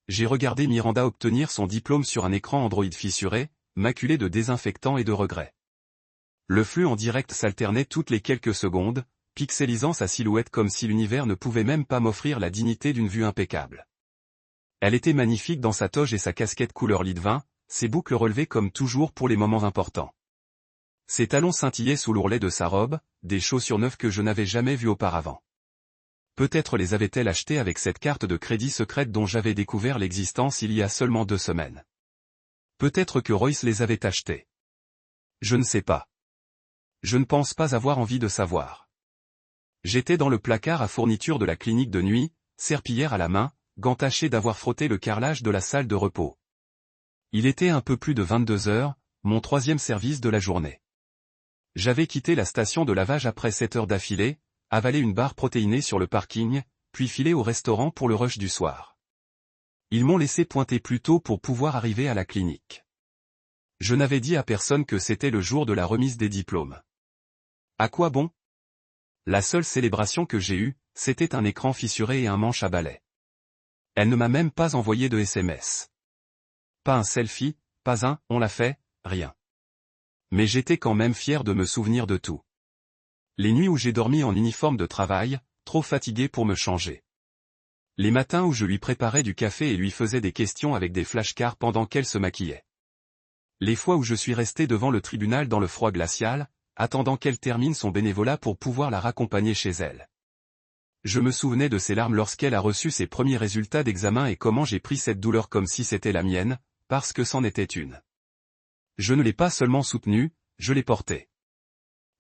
j'ai regardé Miranda obtenir son diplôme sur un écran Android fissuré, maculé de désinfectant et de regrets. Le flux en direct s'alternait toutes les quelques secondes, pixelisant sa silhouette comme si l'univers ne pouvait même pas m'offrir la dignité d'une vue impeccable. Elle était magnifique dans sa toge et sa casquette couleur lit de vin, ses boucles relevées comme toujours pour les moments importants. Ses talons scintillaient sous l'ourlet de sa robe, des chaussures neuves que je n'avais jamais vues auparavant. Peut-être les avait-elle achetées avec cette carte de crédit secrète dont j'avais découvert l'existence il y a seulement 2 semaines. Peut-être que Royce les avait achetées. Je ne sais pas. Je ne pense pas avoir envie de savoir. J'étais dans le placard à fourniture de la clinique de nuit, serpillière à la main, gants tachés d'avoir frotté le carrelage de la salle de repos. Il était un peu plus de 22 heures, mon 3e service de la journée. J'avais quitté la station de lavage après 7 heures d'affilée, avalé une barre protéinée sur le parking, puis filé au restaurant pour le rush du soir. Ils m'ont laissé pointer plus tôt pour pouvoir arriver à la clinique. Je n'avais dit à personne que c'était le jour de la remise des diplômes. À quoi bon? La seule célébration que j'ai eue, c'était un écran fissuré et un manche à balai. Elle ne m'a même pas envoyé de SMS. Pas un selfie, pas un « on l'a fait », rien. Mais j'étais quand même fier de me souvenir de tout. Les nuits où j'ai dormi en uniforme de travail, trop fatigué pour me changer. Les matins où je lui préparais du café et lui faisais des questions avec des flashcards pendant qu'elle se maquillait. Les fois où je suis resté devant le tribunal dans le froid glacial, attendant qu'elle termine son bénévolat pour pouvoir la raccompagner chez elle. Je me souvenais de ses larmes lorsqu'elle a reçu ses premiers résultats d'examen et comment j'ai pris cette douleur comme si c'était la mienne, parce que c'en était une. Je ne l'ai pas seulement soutenue, je l'ai portée.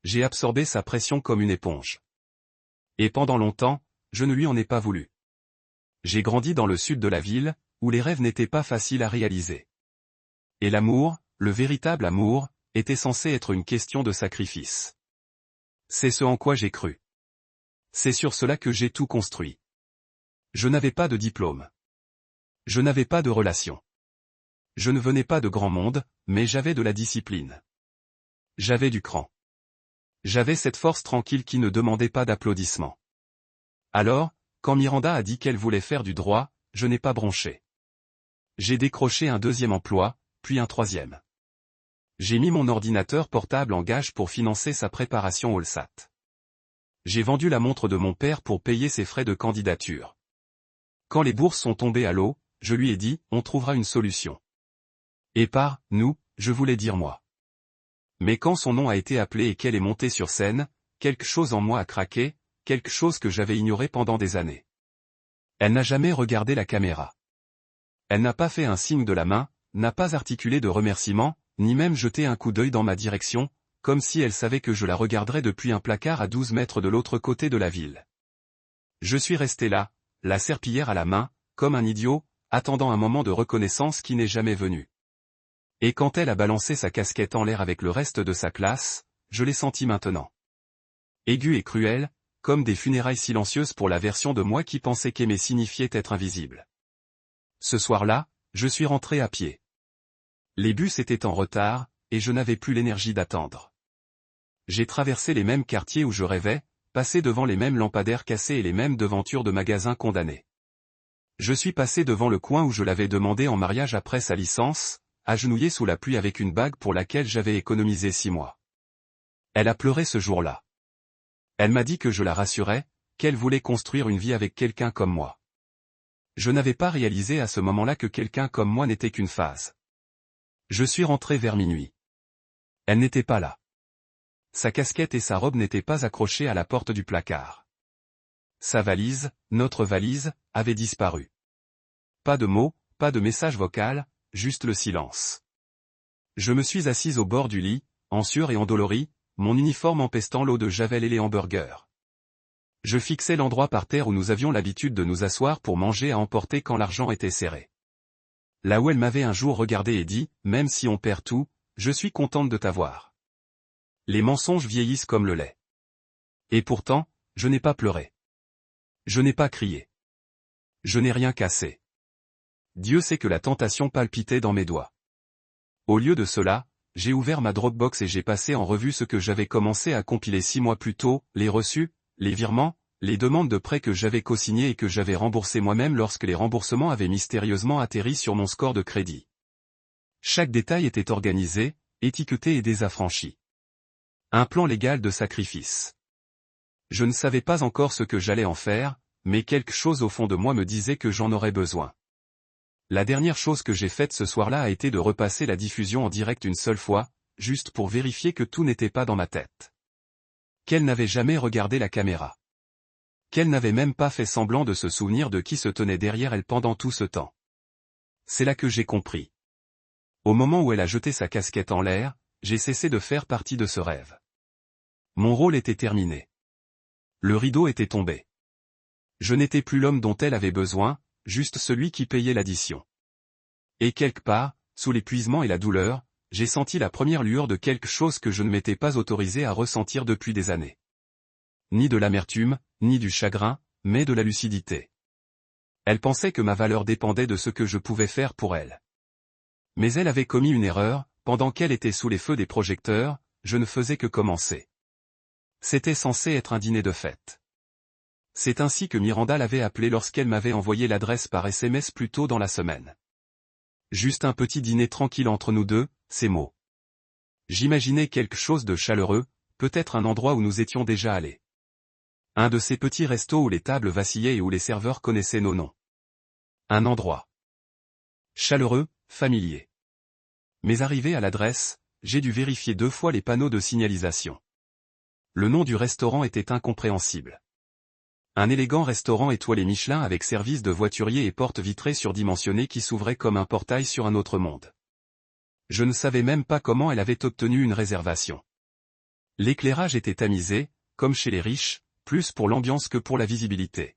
J'ai absorbé sa pression comme une éponge. Et pendant longtemps, je ne lui en ai pas voulu. J'ai grandi dans le sud de la ville, où les rêves n'étaient pas faciles à réaliser. Et l'amour, le véritable amour, était censé être une question de sacrifice. C'est ce en quoi j'ai cru. C'est sur cela que j'ai tout construit. Je n'avais pas de diplôme. Je n'avais pas de relation. Je ne venais pas de grand monde, mais j'avais de la discipline. J'avais du cran. J'avais cette force tranquille qui ne demandait pas d'applaudissements. Alors, quand Miranda a dit qu'elle voulait faire du droit, je n'ai pas bronché. J'ai décroché un 2e emploi, puis un 3e. J'ai mis mon ordinateur portable en gage pour financer sa préparation au LSAT. J'ai vendu la montre de mon père pour payer ses frais de candidature. Quand les bourses sont tombées à l'eau, je lui ai dit, on trouvera une solution. Et par « nous », je voulais dire moi. Mais quand son nom a été appelé et qu'elle est montée sur scène, quelque chose en moi a craqué, quelque chose que j'avais ignoré pendant des années. Elle n'a jamais regardé la caméra. Elle n'a pas fait un signe de la main, n'a pas articulé de remerciement, ni même jeté un coup d'œil dans ma direction, comme si elle savait que je la regarderais depuis un placard à 12 mètres de l'autre côté de la ville. Je suis resté là, la serpillière à la main, comme un idiot, attendant un moment de reconnaissance qui n'est jamais venu. Et quand elle a balancé sa casquette en l'air avec le reste de sa classe, je l'ai senti maintenant. Aigu et cruel, comme des funérailles silencieuses pour la version de moi qui pensait qu'aimer signifiait être invisible. Ce soir-là, je suis rentré à pied. Les bus étaient en retard, et je n'avais plus l'énergie d'attendre. J'ai traversé les mêmes quartiers où je rêvais, passé devant les mêmes lampadaires cassés et les mêmes devantures de magasins condamnés. Je suis passé devant le coin où je l'avais demandé en mariage après sa licence, agenouillé sous la pluie avec une bague pour laquelle j'avais économisé 6 mois. Elle a pleuré ce jour-là. Elle m'a dit que je la rassurais, qu'elle voulait construire une vie avec quelqu'un comme moi. Je n'avais pas réalisé à ce moment-là que quelqu'un comme moi n'était qu'une phase. Je suis rentré vers minuit. Elle n'était pas là. Sa casquette et sa robe n'étaient pas accrochées à la porte du placard. Sa valise, notre valise, avait disparu. Pas de mots, pas de message vocal, juste le silence. Je me suis assise au bord du lit, en sueur et endolori, mon uniforme empestant l'eau de javel et les hamburgers. Je fixais l'endroit par terre où nous avions l'habitude de nous asseoir pour manger à emporter quand l'argent était serré. Là où elle m'avait un jour regardé et dit, même si on perd tout, je suis contente de t'avoir. Les mensonges vieillissent comme le lait. Et pourtant, je n'ai pas pleuré. Je n'ai pas crié. Je n'ai rien cassé. Dieu sait que la tentation palpitait dans mes doigts. Au lieu de cela, j'ai ouvert ma Dropbox et j'ai passé en revue ce que j'avais commencé à compiler 6 mois plus tôt, les reçus, les virements, les demandes de prêts que j'avais co-signées et que j'avais remboursées moi-même lorsque les remboursements avaient mystérieusement atterri sur mon score de crédit. Chaque détail était organisé, étiqueté et désaffranchi. Un plan légal de sacrifice. Je ne savais pas encore ce que j'allais en faire, mais quelque chose au fond de moi me disait que j'en aurais besoin. La dernière chose que j'ai faite ce soir-là a été de repasser la diffusion en direct une seule fois, juste pour vérifier que tout n'était pas dans ma tête. Qu'elle n'avait jamais regardé la caméra. Qu'elle n'avait même pas fait semblant de se souvenir de qui se tenait derrière elle pendant tout ce temps. C'est là que j'ai compris. Au moment où elle a jeté sa casquette en l'air, j'ai cessé de faire partie de ce rêve. Mon rôle était terminé. Le rideau était tombé. Je n'étais plus l'homme dont elle avait besoin, juste celui qui payait l'addition. Et quelque part, sous l'épuisement et la douleur, j'ai senti la première lueur de quelque chose que je ne m'étais pas autorisé à ressentir depuis des années. Ni de l'amertume, ni du chagrin, mais de la lucidité. Elle pensait que ma valeur dépendait de ce que je pouvais faire pour elle. Mais elle avait commis une erreur, pendant qu'elle était sous les feux des projecteurs, je ne faisais que commencer. C'était censé être un dîner de fête. C'est ainsi que Miranda l'avait appelé lorsqu'elle m'avait envoyé l'adresse par SMS plus tôt dans la semaine. Juste un petit dîner tranquille entre nous deux, ces mots. J'imaginais quelque chose de chaleureux, peut-être un endroit où nous étions déjà allés. Un de ces petits restos où les tables vacillaient et où les serveurs connaissaient nos noms. Un endroit chaleureux, familier. Mais arrivé à l'adresse, j'ai dû vérifier 2 fois les panneaux de signalisation. Le nom du restaurant était incompréhensible. Un élégant restaurant étoilé Michelin avec service de voiturier et porte vitrée surdimensionnée qui s'ouvrait comme un portail sur un autre monde. Je ne savais même pas comment elle avait obtenu une réservation. L'éclairage était tamisé, comme chez les riches, plus pour l'ambiance que pour la visibilité.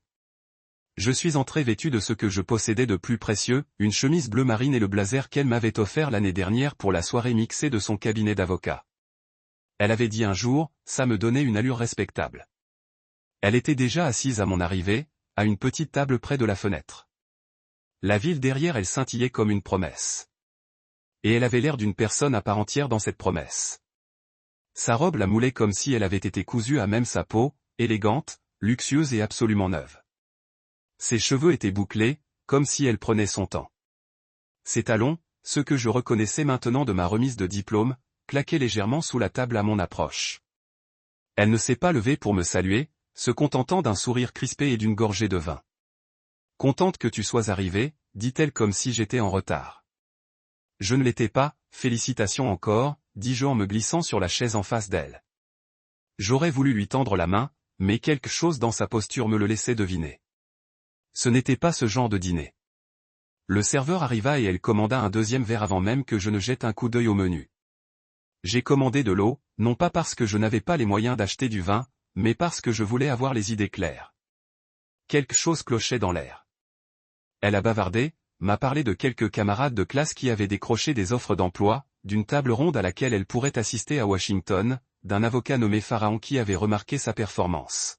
Je suis entré vêtu de ce que je possédais de plus précieux, une chemise bleu marine et le blazer qu'elle m'avait offert l'année dernière pour la soirée mixée de son cabinet d'avocat. Elle avait dit un jour, ça me donnait une allure respectable. Elle était déjà assise à mon arrivée, à une petite table près de la fenêtre. La ville derrière elle scintillait comme une promesse. Et elle avait l'air d'une personne à part entière dans cette promesse. Sa robe la moulait comme si elle avait été cousue à même sa peau, élégante, luxueuse et absolument neuve. Ses cheveux étaient bouclés, comme si elle prenait son temps. Ses talons, ceux que je reconnaissais maintenant de ma remise de diplôme, claquaient légèrement sous la table à mon approche. Elle ne s'est pas levée pour me saluer, se contentant d'un sourire crispé et d'une gorgée de vin. « Contente que tu sois arrivé, dit-elle comme si j'étais en retard. Je ne l'étais pas, félicitations encore, dis-je en me glissant sur la chaise en face d'elle. J'aurais voulu lui tendre la main, mais quelque chose dans sa posture me le laissait deviner. Ce n'était pas ce genre de dîner. Le serveur arriva et elle commanda un 2e verre avant même que je ne jette un coup d'œil au menu. J'ai commandé de l'eau, non pas parce que je n'avais pas les moyens d'acheter du vin, mais parce que je voulais avoir les idées claires. Quelque chose clochait dans l'air. Elle a bavardé, m'a parlé de quelques camarades de classe qui avaient décroché des offres d'emploi, d'une table ronde à laquelle elle pourrait assister à Washington, d'un avocat nommé Pharaon qui avait remarqué sa performance.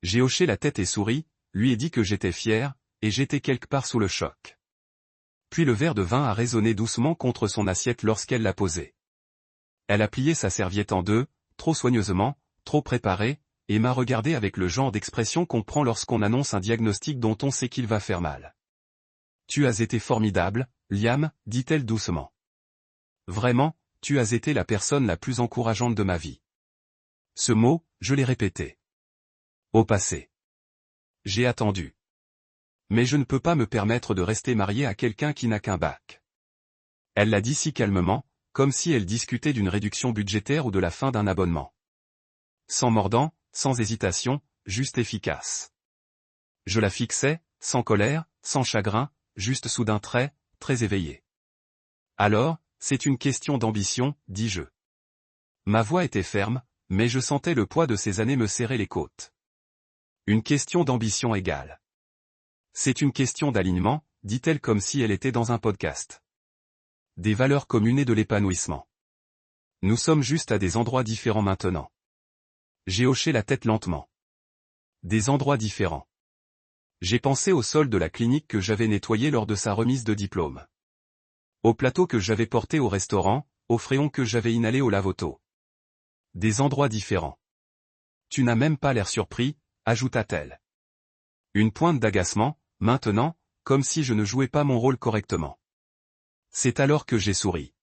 J'ai hoché la tête et souri, lui ai dit que j'étais fier, et j'étais quelque part sous le choc. Puis le verre de vin a résonné doucement contre son assiette lorsqu'elle l'a posé. Elle a plié sa serviette en 2, trop soigneusement, trop préparée, et m'a regardé avec le genre d'expression qu'on prend lorsqu'on annonce un diagnostic dont on sait qu'il va faire mal. « Tu as été formidable, Liam, dit-elle doucement. Vraiment, tu as été la personne la plus encourageante de ma vie. » Ce mot, je l'ai répété. Au passé. J'ai attendu. Mais je ne peux pas me permettre de rester marié à quelqu'un qui n'a qu'un bac. Elle l'a dit si calmement, comme si elle discutait d'une réduction budgétaire ou de la fin d'un abonnement. Sans mordant, sans hésitation, juste efficace. Je la fixais, sans colère, sans chagrin, juste soudain très éveillé. Alors, c'est une question d'ambition, dis-je. Ma voix était ferme, mais je sentais le poids de ces années me serrer les côtes. Une question d'ambition égale. C'est une question d'alignement, dit-elle comme si elle était dans un podcast. Des valeurs communes et de l'épanouissement. Nous sommes juste à des endroits différents maintenant. J'ai hoché la tête lentement. Des endroits différents. J'ai pensé au sol de la clinique que j'avais nettoyé lors de sa remise de diplôme. Au plateau que j'avais porté au restaurant, au fréon que j'avais inhalé au lave-auto. Des endroits différents. Tu n'as même pas l'air surpris, ajouta-t-elle. Une pointe d'agacement, maintenant, comme si je ne jouais pas mon rôle correctement. C'est alors que j'ai souri.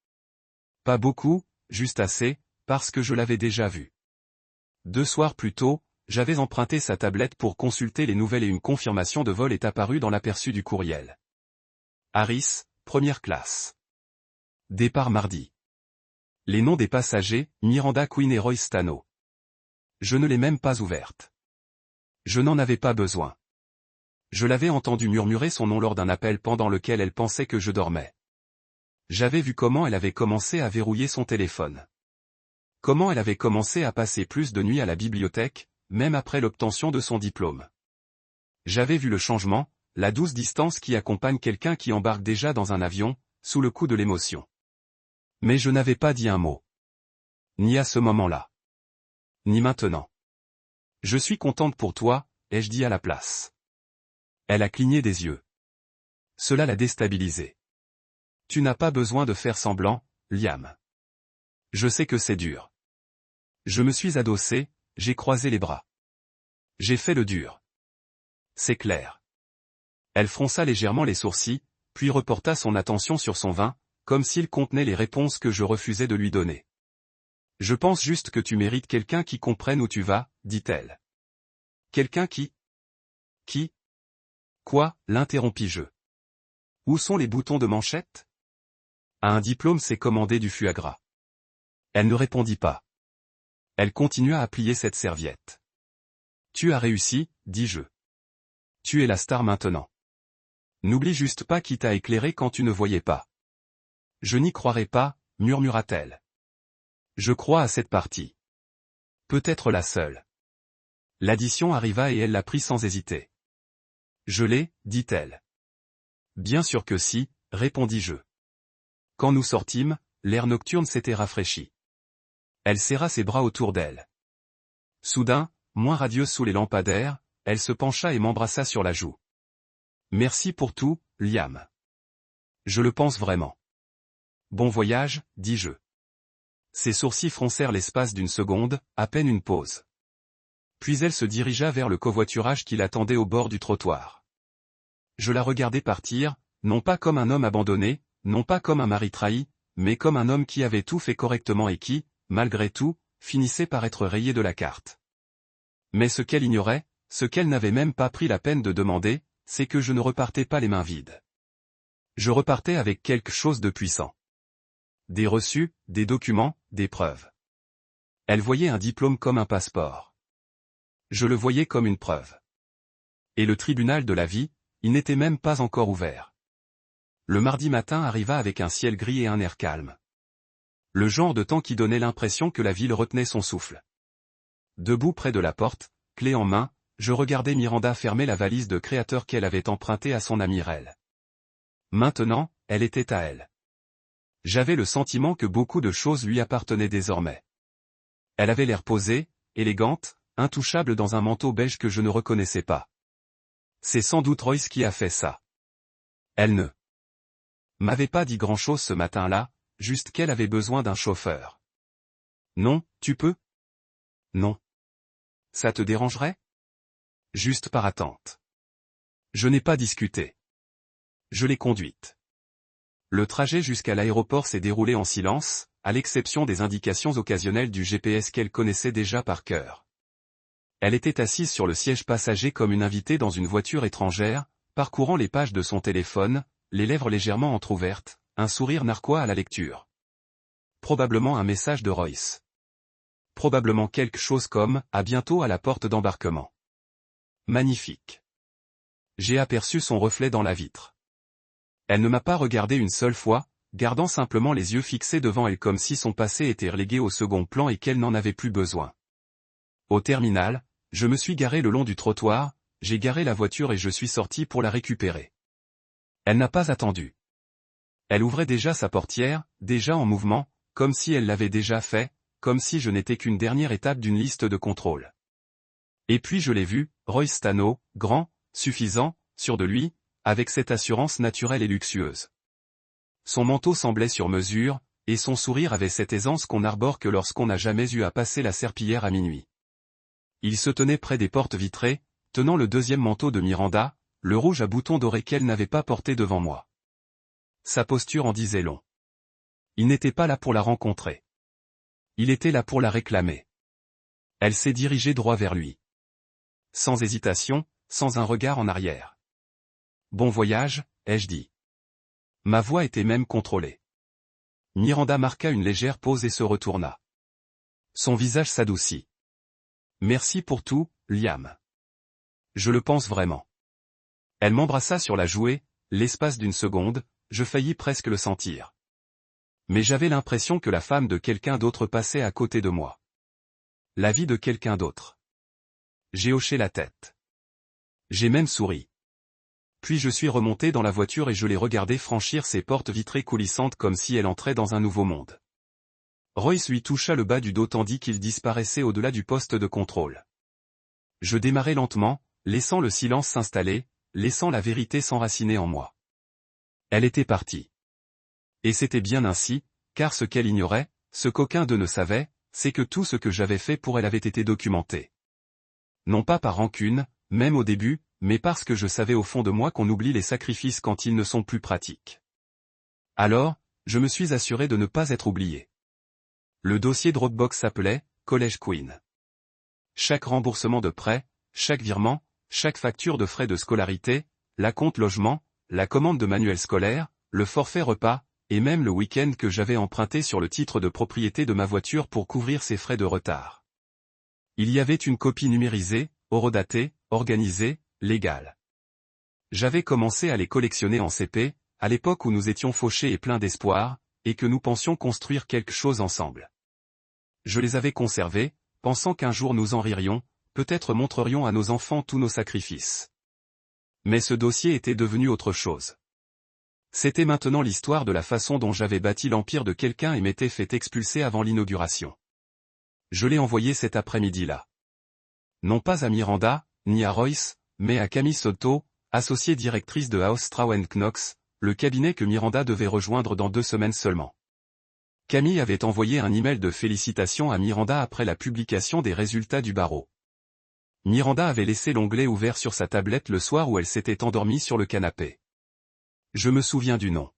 Pas beaucoup, juste assez, parce que je l'avais déjà vu. 2 soirs plus tôt, j'avais emprunté sa tablette pour consulter les nouvelles et une confirmation de vol est apparue dans l'aperçu du courriel. Harris, première classe. Départ mardi. Les noms des passagers, Miranda Queen et Roy Stano. Je ne l'ai même pas ouverte. Je n'en avais pas besoin. Je l'avais entendu murmurer son nom lors d'un appel pendant lequel elle pensait que je dormais. J'avais vu comment elle avait commencé à verrouiller son téléphone. Comment elle avait commencé à passer plus de nuits à la bibliothèque, même après l'obtention de son diplôme. J'avais vu le changement, la douce distance qui accompagne quelqu'un qui embarque déjà dans un avion, sous le coup de l'émotion. Mais je n'avais pas dit un mot. Ni à ce moment-là. Ni maintenant. Je suis contente pour toi, ai-je dit à la place. Elle a cligné des yeux. Cela l'a déstabilisée. Tu n'as pas besoin de faire semblant, Liam. Je sais que c'est dur. Je me suis adossé, j'ai croisé les bras. J'ai fait le dur. C'est clair. Elle fronça légèrement les sourcils, puis reporta son attention sur son vin, comme s'il contenait les réponses que je refusais de lui donner. Je pense juste que tu mérites quelqu'un qui comprenne où tu vas, dit-elle. Quelqu'un qui... Qui? Quoi, l'interrompis-je. Où sont les boutons de manchette? À un diplôme c'est commander du foie gras. Elle ne répondit pas. Elle continua à plier cette serviette. Tu as réussi, dis-je. Tu es la star maintenant. N'oublie juste pas qui t'a éclairé quand tu ne voyais pas. Je n'y croirais pas, murmura-t-elle. Je crois à cette partie. Peut-être la seule. L'addition arriva et elle l'a pris sans hésiter. Je l'ai, dit-elle. Bien sûr que si, répondis-je. Quand nous sortîmes, l'air nocturne s'était rafraîchi. Elle serra ses bras autour d'elle. Soudain, moins radieuse sous les lampadaires, elle se pencha et m'embrassa sur la joue. Merci pour tout, Liam. Je le pense vraiment. Bon voyage, dis-je. Ses sourcils froncèrent l'espace d'une seconde, à peine une pause. Puis elle se dirigea vers le covoiturage qui l'attendait au bord du trottoir. Je la regardais partir, non pas comme un homme abandonné, non pas comme un mari trahi, mais comme un homme qui avait tout fait correctement et qui, malgré tout, finissait par être rayé de la carte. Mais ce qu'elle ignorait, ce qu'elle n'avait même pas pris la peine de demander, c'est que je ne repartais pas les mains vides. Je repartais avec quelque chose de puissant. Des reçus, des documents, des preuves. Elle voyait un diplôme comme un passeport. Je le voyais comme une preuve. Et le tribunal de la vie, il n'était même pas encore ouvert. Le mardi matin arriva avec un ciel gris et un air calme. Le genre de temps qui donnait l'impression que la ville retenait son souffle. Debout près de la porte, clé en main, je regardais Miranda fermer la valise de créateur qu'elle avait empruntée à son amie Rel. Maintenant, elle était à elle. J'avais le sentiment que beaucoup de choses lui appartenaient désormais. Elle avait l'air posée, élégante, intouchable dans un manteau beige que je ne reconnaissais pas. C'est sans doute Royce qui a fait ça. Elle ne m'avait pas dit grand-chose ce matin-là, juste qu'elle avait besoin d'un chauffeur. Non, tu peux? Non. Ça te dérangerait? Juste par attente. Je n'ai pas discuté. Je l'ai conduite. Le trajet jusqu'à l'aéroport s'est déroulé en silence, à l'exception des indications occasionnelles du GPS qu'elle connaissait déjà par cœur. Elle était assise sur le siège passager comme une invitée dans une voiture étrangère, parcourant les pages de son téléphone, les lèvres légèrement entr'ouvertes, un sourire narquois à la lecture. Probablement un message de Royce. Probablement quelque chose comme « À bientôt à la porte d'embarquement ». Magnifique. J'ai aperçu son reflet dans la vitre. Elle ne m'a pas regardé une seule fois, gardant simplement les yeux fixés devant elle comme si son passé était relégué au second plan et qu'elle n'en avait plus besoin. Au terminal, je me suis garé le long du trottoir, j'ai garé la voiture et je suis sorti pour la récupérer. Elle n'a pas attendu. Elle ouvrait déjà sa portière, déjà en mouvement, comme si elle l'avait déjà fait, comme si je n'étais qu'une dernière étape d'une liste de contrôle. Et puis je l'ai vu, Roy Stano, grand, suffisant, sûr de lui, avec cette assurance naturelle et luxueuse. Son manteau semblait sur mesure, et son sourire avait cette aisance qu'on n'arbore que lorsqu'on n'a jamais eu à passer la serpillière à minuit. Il se tenait près des portes vitrées, tenant le deuxième manteau de Miranda, le rouge à boutons dorés qu'elle n'avait pas porté devant moi. Sa posture en disait long. Il n'était pas là pour la rencontrer. Il était là pour la réclamer. Elle s'est dirigée droit vers lui. Sans hésitation, sans un regard en arrière. Bon voyage, ai-je dit. Ma voix était même contrôlée. Miranda marqua une légère pause et se retourna. Son visage s'adoucit. Merci pour tout, Liam. Je le pense vraiment. Elle m'embrassa sur la jouée, l'espace d'une seconde, je faillis presque le sentir. Mais j'avais l'impression que la femme de quelqu'un d'autre passait à côté de moi. La vie de quelqu'un d'autre. J'ai hoché la tête. J'ai même souri. Puis je suis remonté dans la voiture et je l'ai regardée franchir ses portes vitrées coulissantes comme si elle entrait dans un nouveau monde. Royce lui toucha le bas du dos tandis qu'il disparaissait au-delà du poste de contrôle. Je démarrai lentement, laissant le silence s'installer, laissant la vérité s'enraciner en moi. Elle était partie. Et c'était bien ainsi, car ce qu'elle ignorait, ce qu'aucun d'eux ne savait, c'est que tout ce que j'avais fait pour elle avait été documenté. Non pas par rancune, même au début, mais parce que je savais au fond de moi qu'on oublie les sacrifices quand ils ne sont plus pratiques. Alors, je me suis assuré de ne pas être oublié. Le dossier Dropbox s'appelait « College Queen ». Chaque remboursement de prêt, chaque virement, chaque facture de frais de scolarité, la compte logement, la commande de manuels scolaires, le forfait repas, et même le week-end que j'avais emprunté sur le titre de propriété de ma voiture pour couvrir ses frais de retard. Il y avait une copie numérisée, horodatée, organisée, légale. J'avais commencé à les collectionner en CP, à l'époque où nous étions fauchés et pleins d'espoir, et que nous pensions construire quelque chose ensemble. Je les avais conservés, pensant qu'un jour nous en ririons, peut-être montrerions à nos enfants tous nos sacrifices. Mais ce dossier était devenu autre chose. C'était maintenant l'histoire de la façon dont j'avais bâti l'empire de quelqu'un et m'étais fait expulser avant l'inauguration. Je l'ai envoyé cet après-midi-là. Non pas à Miranda, ni à Royce, mais à Camille Soto, associée directrice de House Straw & Knox, le cabinet que Miranda devait rejoindre dans 2 semaines seulement. Camille avait envoyé un email de félicitations à Miranda après la publication des résultats du barreau. Miranda avait laissé l'onglet ouvert sur sa tablette le soir où elle s'était endormie sur le canapé. Je me souviens du nom.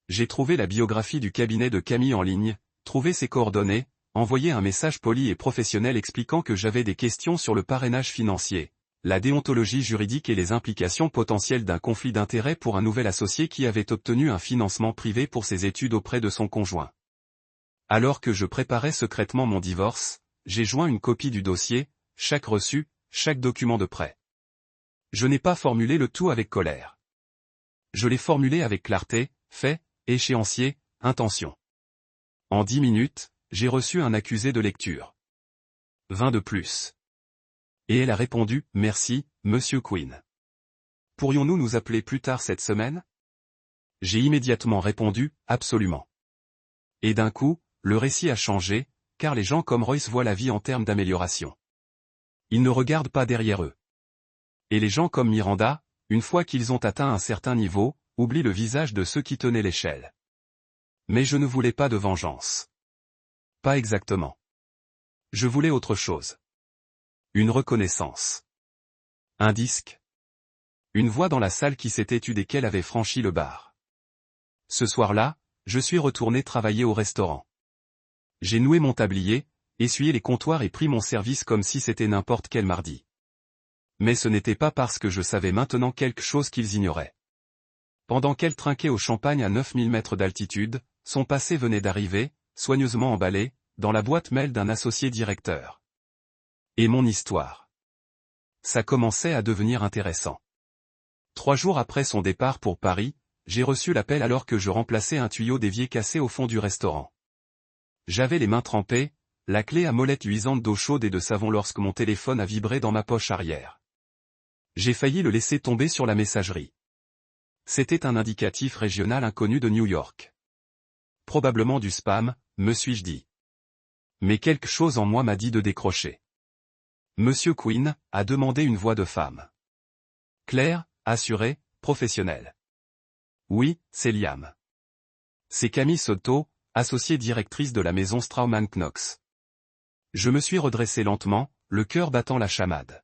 J'ai trouvé la biographie du cabinet de Camille en ligne, trouvé ses coordonnées, envoyé un message poli et professionnel expliquant que j'avais des questions sur le parrainage financier, la déontologie juridique et les implications potentielles d'un conflit d'intérêts pour un nouvel associé qui avait obtenu un financement privé pour ses études auprès de son conjoint. Alors que je préparais secrètement mon divorce, j'ai joint une copie du dossier, chaque reçu, chaque document de prêt. Je n'ai pas formulé le tout avec colère. Je l'ai formulé avec clarté, fait, échéancier, intention. En 10 minutes, j'ai reçu un accusé de lecture. 20 de plus. Et elle a répondu, merci, Monsieur Queen. Pourrions-nous nous appeler plus tard cette semaine? J'ai immédiatement répondu, absolument. Et d'un coup, le récit a changé, car les gens comme Royce voient la vie en termes d'amélioration. Ils ne regardent pas derrière eux. Et les gens comme Miranda, une fois qu'ils ont atteint un certain niveau, oublient le visage de ceux qui tenaient l'échelle. Mais je ne voulais pas de vengeance. Pas exactement. Je voulais autre chose. Une reconnaissance. Un disque. Une voix dans la salle qui s'était tue dès qu'elle avait franchi le bar. Ce soir-là, je suis retourné travailler au restaurant. J'ai noué mon tablier, essuyé les comptoirs et pris mon service comme si c'était n'importe quel mardi. Mais ce n'était pas parce que je savais maintenant quelque chose qu'ils ignoraient. Pendant qu'elle trinquait au champagne à 9000 mètres d'altitude, son passé venait d'arriver, soigneusement emballé, dans la boîte mail d'un associé directeur. Et mon histoire. Ça commençait à devenir intéressant. 3 jours après son départ pour Paris, j'ai reçu l'appel alors que je remplaçais un tuyau d'évier cassé au fond du restaurant. J'avais les mains trempées, la clé à molette luisante d'eau chaude et de savon lorsque mon téléphone a vibré dans ma poche arrière. J'ai failli le laisser tomber sur la messagerie. C'était un indicatif régional inconnu de New York. Probablement du spam, me suis-je dit. Mais quelque chose en moi m'a dit de décrocher. Monsieur Queen, a demandé une voix de femme. Claire, assurée, professionnelle. Oui, c'est Liam. C'est Camille Soto, associée directrice de la maison Straw & Knox. Je me suis redressé lentement, le cœur battant la chamade.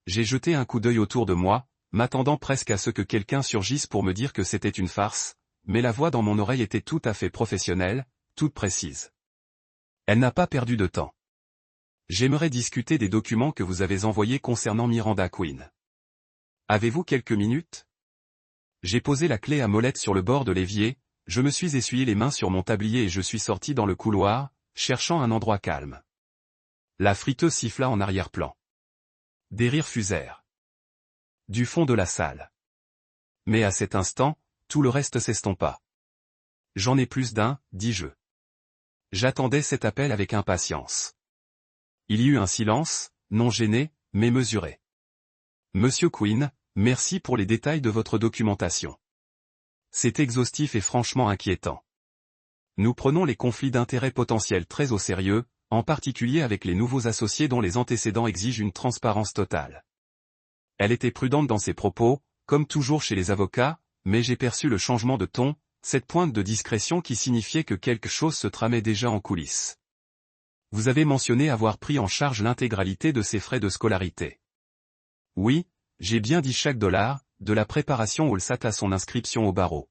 J'ai jeté un coup d'œil autour de moi, m'attendant presque à ce que quelqu'un surgisse pour me dire que c'était une farce, mais la voix dans mon oreille était tout à fait professionnelle, toute précise. Elle n'a pas perdu de temps. J'aimerais discuter des documents que vous avez envoyés concernant Miranda Queen. Avez-vous quelques minutes? J'ai posé la clé à molette sur le bord de l'évier, je me suis essuyé les mains sur mon tablier et je suis sorti dans le couloir, cherchant un endroit calme. La friteuse siffla en arrière-plan. Des rires fusèrent. Du fond de la salle. Mais à cet instant, tout le reste s'estompa. J'en ai plus d'un, dis-je. J'attendais cet appel avec impatience. Il y eut un silence, non gêné, mais mesuré. Monsieur Queen, merci pour les détails de votre documentation. C'est exhaustif et franchement inquiétant. Nous prenons les conflits d'intérêts potentiels très au sérieux, en particulier avec les nouveaux associés dont les antécédents exigent une transparence totale. Elle était prudente dans ses propos, comme toujours chez les avocats, mais j'ai perçu le changement de ton, cette pointe de discrétion qui signifiait que quelque chose se tramait déjà en coulisses. Vous avez mentionné avoir pris en charge l'intégralité de ses frais de scolarité. Oui, j'ai bien dit chaque dollar, de la préparation au LSAT à son inscription au barreau.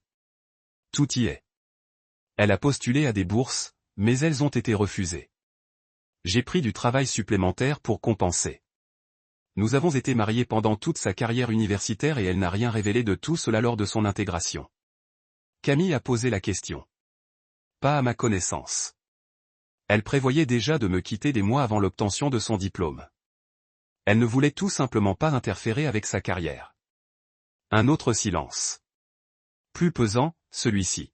Tout y est. Elle a postulé à des bourses, mais elles ont été refusées. J'ai pris du travail supplémentaire pour compenser. Nous avons été mariés pendant toute sa carrière universitaire et elle n'a rien révélé de tout cela lors de son intégration. Camille a posé la question. Pas à ma connaissance. Elle prévoyait déjà de me quitter des mois avant l'obtention de son diplôme. Elle ne voulait tout simplement pas interférer avec sa carrière. Un autre silence. Plus pesant, celui-ci.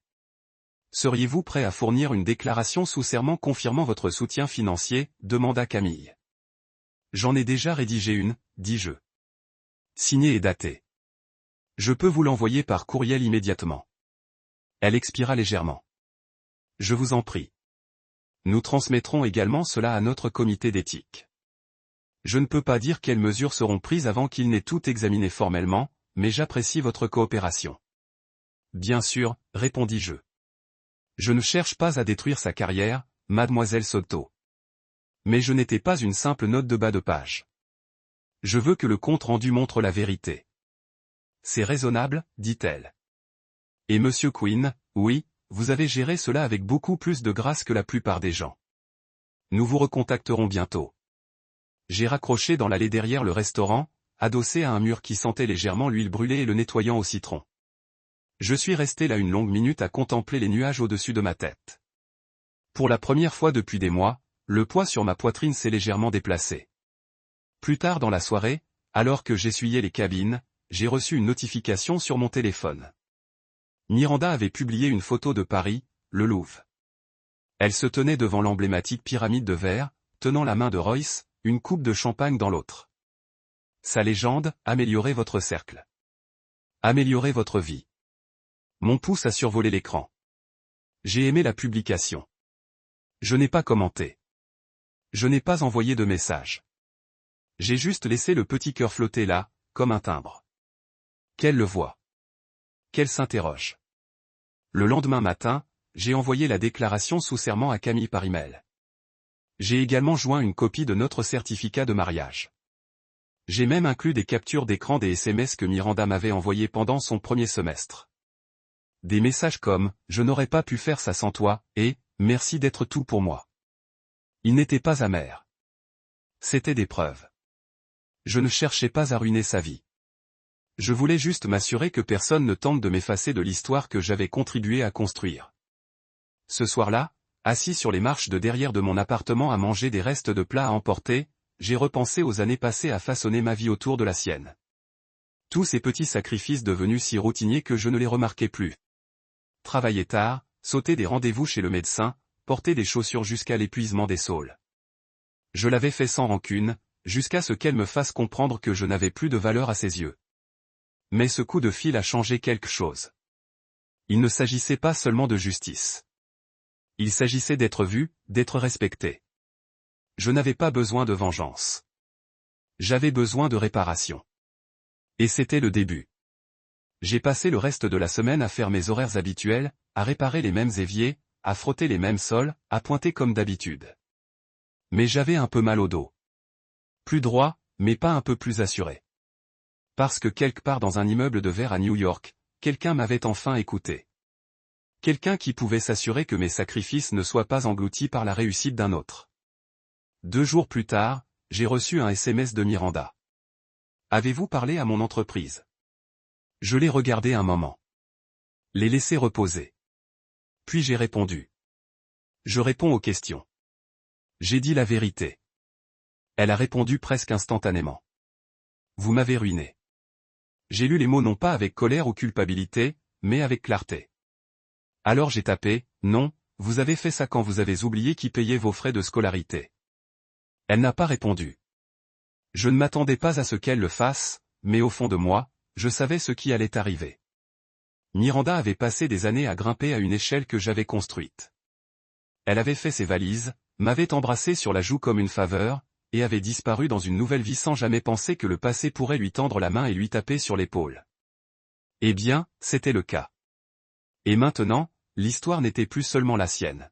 Seriez-vous prêt à fournir une déclaration sous serment confirmant votre soutien financier, demanda Camille. J'en ai déjà rédigé une, dis-je. Signée et datée. Je peux vous l'envoyer par courriel immédiatement. Elle expira légèrement. Je vous en prie. Nous transmettrons également cela à notre comité d'éthique. Je ne peux pas dire quelles mesures seront prises avant qu'il n'ait tout examiné formellement, mais j'apprécie votre coopération. Bien sûr, répondis-je. Je ne cherche pas à détruire sa carrière, mademoiselle Soto. Mais je n'étais pas une simple note de bas de page. Je veux que le compte-rendu montre la vérité. C'est raisonnable, dit-elle. Et monsieur Queen, oui, vous avez géré cela avec beaucoup plus de grâce que la plupart des gens. Nous vous recontacterons bientôt. J'ai raccroché dans l'allée derrière le restaurant, adossé à un mur qui sentait légèrement l'huile brûlée et le nettoyant au citron. Je suis resté là une longue minute à contempler les nuages au-dessus de ma tête. Pour la première fois depuis des mois, le poids sur ma poitrine s'est légèrement déplacé. Plus tard dans la soirée, alors que j'essuyais les cabines, j'ai reçu une notification sur mon téléphone. Miranda avait publié une photo de Paris, le Louvre. Elle se tenait devant l'emblématique pyramide de verre, tenant la main de Royce, une coupe de champagne dans l'autre. Sa légende, améliorez votre cercle. Améliorez votre vie. Mon pouce a survolé l'écran. J'ai aimé la publication. Je n'ai pas commenté. Je n'ai pas envoyé de message. J'ai juste laissé le petit cœur flotter là, comme un timbre. Qu'elle le voit. Qu'elle s'interroge. Le lendemain matin, j'ai envoyé la déclaration sous serment à Camille par email. J'ai également joint une copie de notre certificat de mariage. J'ai même inclus des captures d'écran des SMS que Miranda m'avait envoyés pendant son premier semestre. Des messages comme « Je n'aurais pas pu faire ça sans toi » et « Merci d'être tout pour moi ». Ils n'étaient pas amers. C'étaient des preuves. Je ne cherchais pas à ruiner sa vie. Je voulais juste m'assurer que personne ne tente de m'effacer de l'histoire que j'avais contribué à construire. Ce soir-là, assis sur les marches de derrière de mon appartement à manger des restes de plats à emporter, j'ai repensé aux années passées à façonner ma vie autour de la sienne. Tous ces petits sacrifices devenus si routiniers que je ne les remarquais plus. Travailler tard, sauter des rendez-vous chez le médecin, porter des chaussures jusqu'à l'épuisement des saules. Je l'avais fait sans rancune, jusqu'à ce qu'elle me fasse comprendre que je n'avais plus de valeur à ses yeux. Mais ce coup de fil a changé quelque chose. Il ne s'agissait pas seulement de justice. Il s'agissait d'être vu, d'être respecté. Je n'avais pas besoin de vengeance. J'avais besoin de réparation. Et c'était le début. J'ai passé le reste de la semaine à faire mes horaires habituels, à réparer les mêmes éviers, à frotter les mêmes sols, à pointer comme d'habitude. Mais j'avais un peu mal au dos. Plus droit, mais pas un peu plus assuré. Parce que quelque part dans un immeuble de verre à New York, quelqu'un m'avait enfin écouté. Quelqu'un qui pouvait s'assurer que mes sacrifices ne soient pas engloutis par la réussite d'un autre. 2 jours plus tard, j'ai reçu un SMS de Miranda. Avez-vous parlé à mon entreprise? Je l'ai regardé un moment. Les laisser reposer. Puis j'ai répondu. Je réponds aux questions. J'ai dit la vérité. Elle a répondu presque instantanément. Vous m'avez ruiné. J'ai lu les mots non pas avec colère ou culpabilité, mais avec clarté. Alors j'ai tapé, non, vous avez fait ça quand vous avez oublié qui payait vos frais de scolarité. Elle n'a pas répondu. Je ne m'attendais pas à ce qu'elle le fasse, mais au fond de moi, je savais ce qui allait arriver. Miranda avait passé des années à grimper à une échelle que j'avais construite. Elle avait fait ses valises, m'avait embrassé sur la joue comme une faveur, et avait disparu dans une nouvelle vie sans jamais penser que le passé pourrait lui tendre la main et lui taper sur l'épaule. Eh bien, c'était le cas. Et maintenant, l'histoire n'était plus seulement la sienne.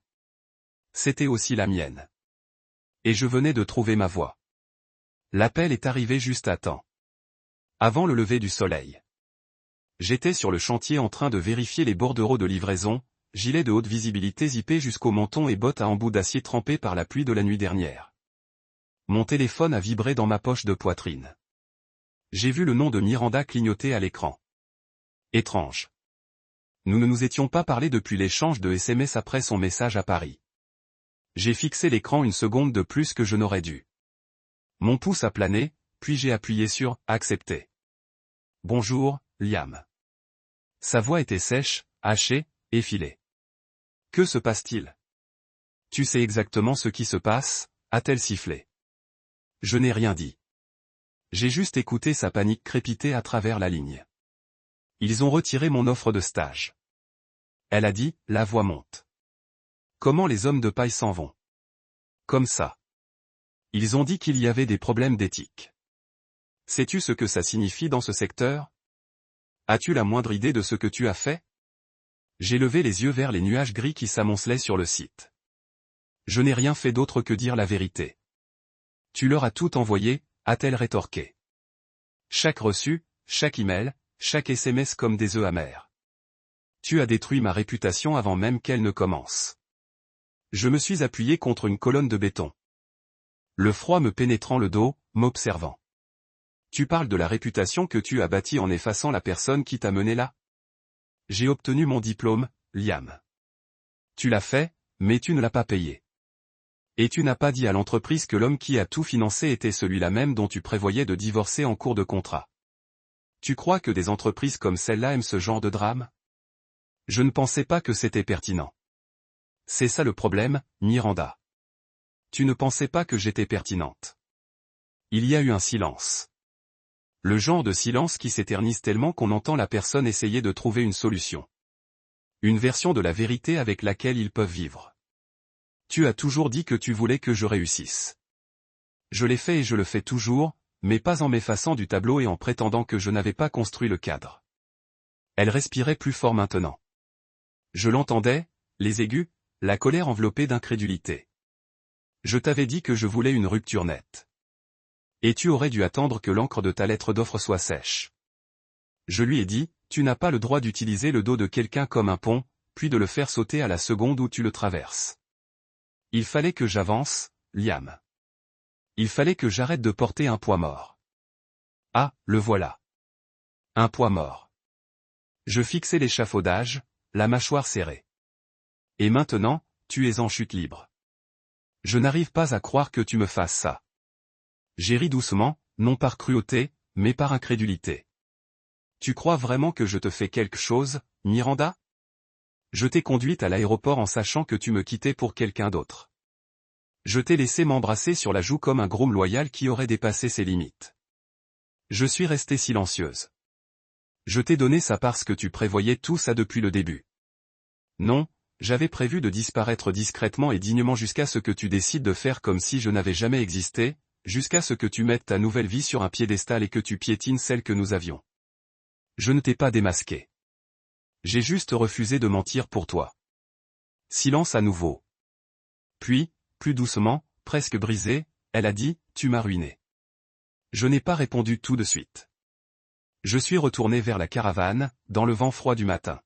C'était aussi la mienne. Et je venais de trouver ma voie. L'appel est arrivé juste à temps. Avant le lever du soleil. J'étais sur le chantier en train de vérifier les bordereaux de livraison, gilet de haute visibilité zippé jusqu'au menton et bottes à embout d'acier trempées par la pluie de la nuit dernière. Mon téléphone a vibré dans ma poche de poitrine. J'ai vu le nom de Miranda clignoter à l'écran. Étrange. Nous ne nous étions pas parlé depuis l'échange de SMS après son message à Paris. J'ai fixé l'écran une seconde de plus que je n'aurais dû. Mon pouce a plané, puis j'ai appuyé sur « Accepter ». Bonjour, Liam. Sa voix était sèche, hachée, effilée. Que se passe-t-il? Tu sais exactement ce qui se passe, a-t-elle sifflé. Je n'ai rien dit. J'ai juste écouté sa panique crépiter à travers la ligne. Ils ont retiré mon offre de stage. Elle a dit, la voix monte. Comment les hommes de paille s'en vont? Comme ça. Ils ont dit qu'il y avait des problèmes d'éthique. Sais-tu ce que ça signifie dans ce secteur? As-tu la moindre idée de ce que tu as fait? J'ai levé les yeux vers les nuages gris qui s'amoncelaient sur le site. Je n'ai rien fait d'autre que dire la vérité. Tu leur as tout envoyé, a-t-elle rétorqué. Chaque reçu, chaque email, chaque SMS comme des œufs amers. Tu as détruit ma réputation avant même qu'elle ne commence. Je me suis appuyé contre une colonne de béton. Le froid me pénétrant le dos, m'observant. Tu parles de la réputation que tu as bâtie en effaçant la personne qui t'a mené là? J'ai obtenu mon diplôme, Liam. Tu l'as fait, mais tu ne l'as pas payé. Et tu n'as pas dit à l'entreprise que l'homme qui a tout financé était celui-là même dont tu prévoyais de divorcer en cours de contrat. Tu crois que des entreprises comme celle-là aiment ce genre de drame? Je ne pensais pas que c'était pertinent. C'est ça le problème, Miranda. Tu ne pensais pas que j'étais pertinente. Il y a eu un silence. Le genre de silence qui s'éternise tellement qu'on entend la personne essayer de trouver une solution. Une version de la vérité avec laquelle ils peuvent vivre. Tu as toujours dit que tu voulais que je réussisse. Je l'ai fait et je le fais toujours, mais pas en m'effaçant du tableau et en prétendant que je n'avais pas construit le cadre. Elle respirait plus fort maintenant. Je l'entendais, les aigus, la colère enveloppée d'incrédulité. Je t'avais dit que je voulais une rupture nette. Et tu aurais dû attendre que l'encre de ta lettre d'offre soit sèche. Je lui ai dit, tu n'as pas le droit d'utiliser le dos de quelqu'un comme un pont, puis de le faire sauter à la seconde où tu le traverses. Il fallait que j'avance, Liam. Il fallait que j'arrête de porter un poids mort. Ah, le voilà. Un poids mort. Je fixais l'échafaudage, la mâchoire serrée. Et maintenant, tu es en chute libre. Je n'arrive pas à croire que tu me fasses ça. J'ai ri doucement, non par cruauté, mais par incrédulité. Tu crois vraiment que je te fais quelque chose, Miranda? Je t'ai conduite à l'aéroport en sachant que tu me quittais pour quelqu'un d'autre. Je t'ai laissé m'embrasser sur la joue comme un groom loyal qui aurait dépassé ses limites. Je suis restée silencieuse. Je t'ai donné ça parce que tu prévoyais tout ça depuis le début. Non, j'avais prévu de disparaître discrètement et dignement jusqu'à ce que tu décides de faire comme si je n'avais jamais existé, jusqu'à ce que tu mettes ta nouvelle vie sur un piédestal et que tu piétines celle que nous avions. Je ne t'ai pas démasqué. J'ai juste refusé de mentir pour toi. Silence à nouveau. Puis, plus doucement, presque brisée, elle a dit, tu m'as ruiné. Je n'ai pas répondu tout de suite. Je suis retourné vers la caravane, dans le vent froid du matin.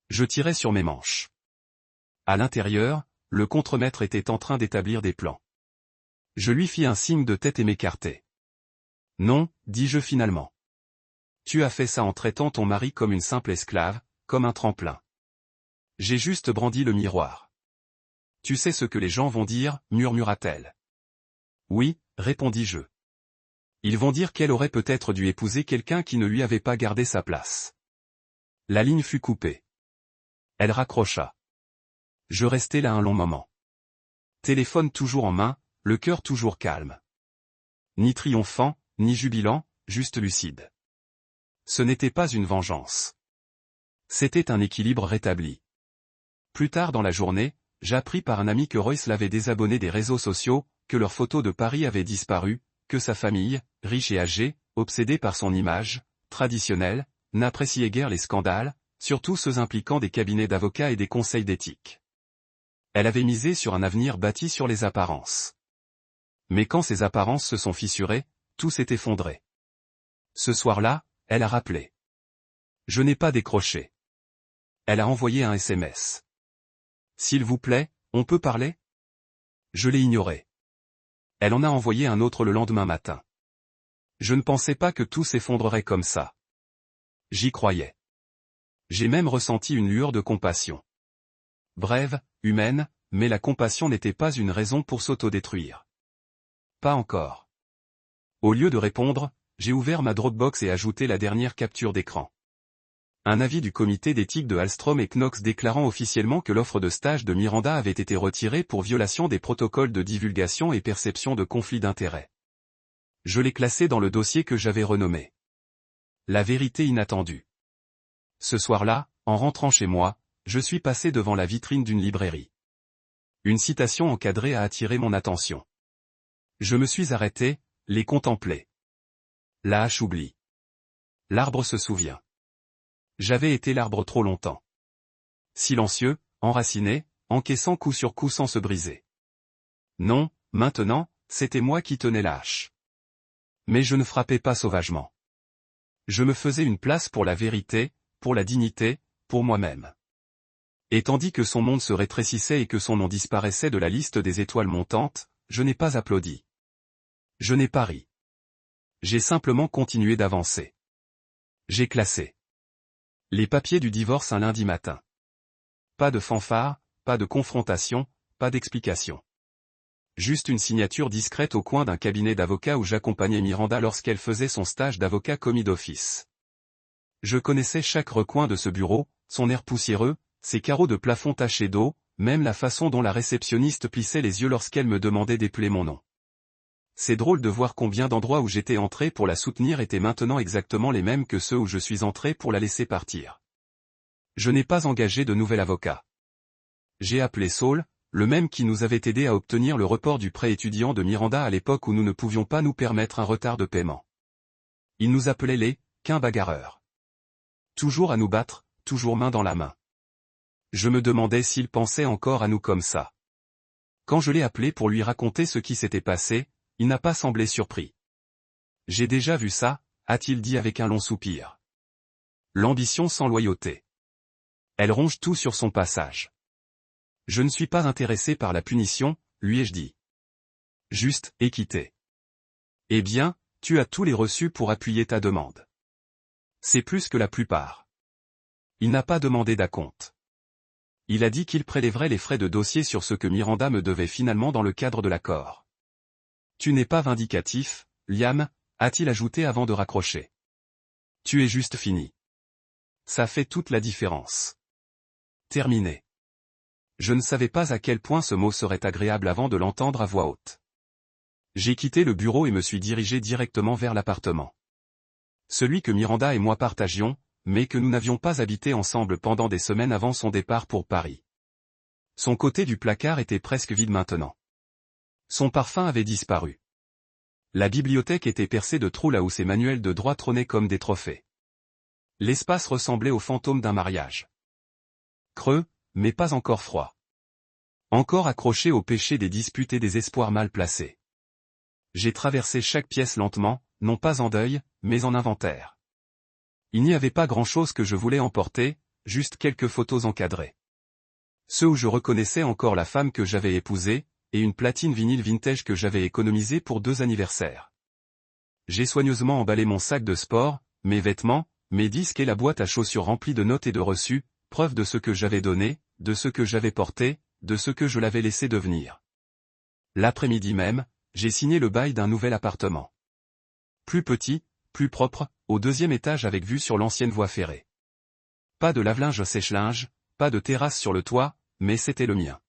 Je tirais sur mes manches. À l'intérieur, le contremaître était en train d'établir des plans. Je lui fis un signe de tête et m'écartai. Non, dis-je finalement. Tu as fait ça en traitant ton mari comme une simple esclave, comme un tremplin. J'ai juste brandi le miroir. Tu sais ce que les gens vont dire, murmura-t-elle. Oui, répondis-je. Ils vont dire qu'elle aurait peut-être dû épouser quelqu'un qui ne lui avait pas gardé sa place. La ligne fut coupée. Elle raccrocha. Je restai là un long moment. Téléphone toujours en main, le cœur toujours calme. Ni triomphant, ni jubilant, juste lucide. Ce n'était pas une vengeance. C'était un équilibre rétabli. Plus tard dans la journée, j'appris par un ami que Royce l'avait désabonné des réseaux sociaux, que leurs photos de Paris avaient disparu, que sa famille, riche et âgée, obsédée par son image, traditionnelle, n'appréciait guère les scandales, surtout ceux impliquant des cabinets d'avocats et des conseils d'éthique. Elle avait misé sur un avenir bâti sur les apparences. Mais quand ces apparences se sont fissurées, tout s'est effondré. Ce soir-là, elle a rappelé. Je n'ai pas décroché. Elle a envoyé un SMS. S'il vous plaît, on peut parler? Je l'ai ignoré. Elle en a envoyé un autre le lendemain matin. Je ne pensais pas que tout s'effondrerait comme ça. J'y croyais. J'ai même ressenti une lueur de compassion. Brève, humaine, mais la compassion n'était pas une raison pour s'autodétruire. Pas encore. Au lieu de répondre, j'ai ouvert ma Dropbox et ajouté la dernière capture d'écran. Un avis du comité d'éthique de Alstrom et Knox déclarant officiellement que l'offre de stage de Miranda avait été retirée pour violation des protocoles de divulgation et perception de conflit d'intérêts. Je l'ai classé dans le dossier que j'avais renommé. La vérité inattendue. Ce soir-là, en rentrant chez moi, je suis passé devant la vitrine d'une librairie. Une citation encadrée a attiré mon attention. Je me suis arrêté, les contempler. La hache oublie. L'arbre se souvient. J'avais été l'arbre trop longtemps. Silencieux, enraciné, encaissant coup sur coup sans se briser. Non, maintenant, c'était moi qui tenais la hache. Mais je ne frappais pas sauvagement. Je me faisais une place pour la vérité, pour la dignité, pour moi-même. Et tandis que son monde se rétrécissait et que son nom disparaissait de la liste des étoiles montantes, je n'ai pas applaudi. Je n'ai pas ri. J'ai simplement continué d'avancer. J'ai classé les papiers du divorce un lundi matin. Pas de fanfare, pas de confrontation, pas d'explication. Juste une signature discrète au coin d'un cabinet d'avocat où j'accompagnais Miranda lorsqu'elle faisait son stage d'avocat commis d'office. Je connaissais chaque recoin de ce bureau, son air poussiéreux, ses carreaux de plafond tachés d'eau, même la façon dont la réceptionniste plissait les yeux lorsqu'elle me demandait d'épeler mon nom. C'est drôle de voir combien d'endroits où j'étais entré pour la soutenir étaient maintenant exactement les mêmes que ceux où je suis entré pour la laisser partir. Je n'ai pas engagé de nouvel avocat. J'ai appelé Saul, le même qui nous avait aidé à obtenir le report du prêt étudiant de Miranda à l'époque où nous ne pouvions pas nous permettre un retard de paiement. Il nous appelait les « qu'un bagarreur ». Toujours à nous battre, toujours main dans la main. Je me demandais s'il pensait encore à nous comme ça. Quand je l'ai appelé pour lui raconter ce qui s'était passé, il n'a pas semblé surpris. « J'ai déjà vu ça », a-t-il dit avec un long soupir. L'ambition sans loyauté. Elle ronge tout sur son passage. Je ne suis pas intéressé par la punition, lui ai-je dit. Juste équité. Eh bien, tu as tous les reçus pour appuyer ta demande. C'est plus que la plupart. Il n'a pas demandé d'acompte. Il a dit qu'il prélèverait les frais de dossier sur ce que Miranda me devait finalement dans le cadre de l'accord. Tu n'es pas vindicatif, Liam, a-t-il ajouté avant de raccrocher. Tu es juste fini. Ça fait toute la différence. Terminé. Je ne savais pas à quel point ce mot serait agréable avant de l'entendre à voix haute. J'ai quitté le bureau et me suis dirigé directement vers l'appartement. Celui que Miranda et moi partagions, mais que nous n'avions pas habité ensemble pendant des semaines avant son départ pour Paris. Son côté du placard était presque vide maintenant. Son parfum avait disparu. La bibliothèque était percée de trous là où ses manuels de droit trônaient comme des trophées. L'espace ressemblait au fantôme d'un mariage. Creux, mais pas encore froid. Encore accroché au péché des disputes et des espoirs mal placés. J'ai traversé chaque pièce lentement, non pas en deuil, mais en inventaire. Il n'y avait pas grand-chose que je voulais emporter, juste quelques photos encadrées. Ceux où je reconnaissais encore la femme que j'avais épousée, et une platine vinyle vintage que j'avais économisée pour 2 anniversaires. J'ai soigneusement emballé mon sac de sport, mes vêtements, mes disques et la boîte à chaussures remplie de notes et de reçus, preuve de ce que j'avais donné, de ce que j'avais porté, de ce que je l'avais laissé devenir. L'après-midi même, j'ai signé le bail d'un nouvel appartement. Plus petit, plus propre, au 2e étage avec vue sur l'ancienne voie ferrée. Pas de lave-linge sèche-linge, pas de terrasse sur le toit, mais c'était le mien.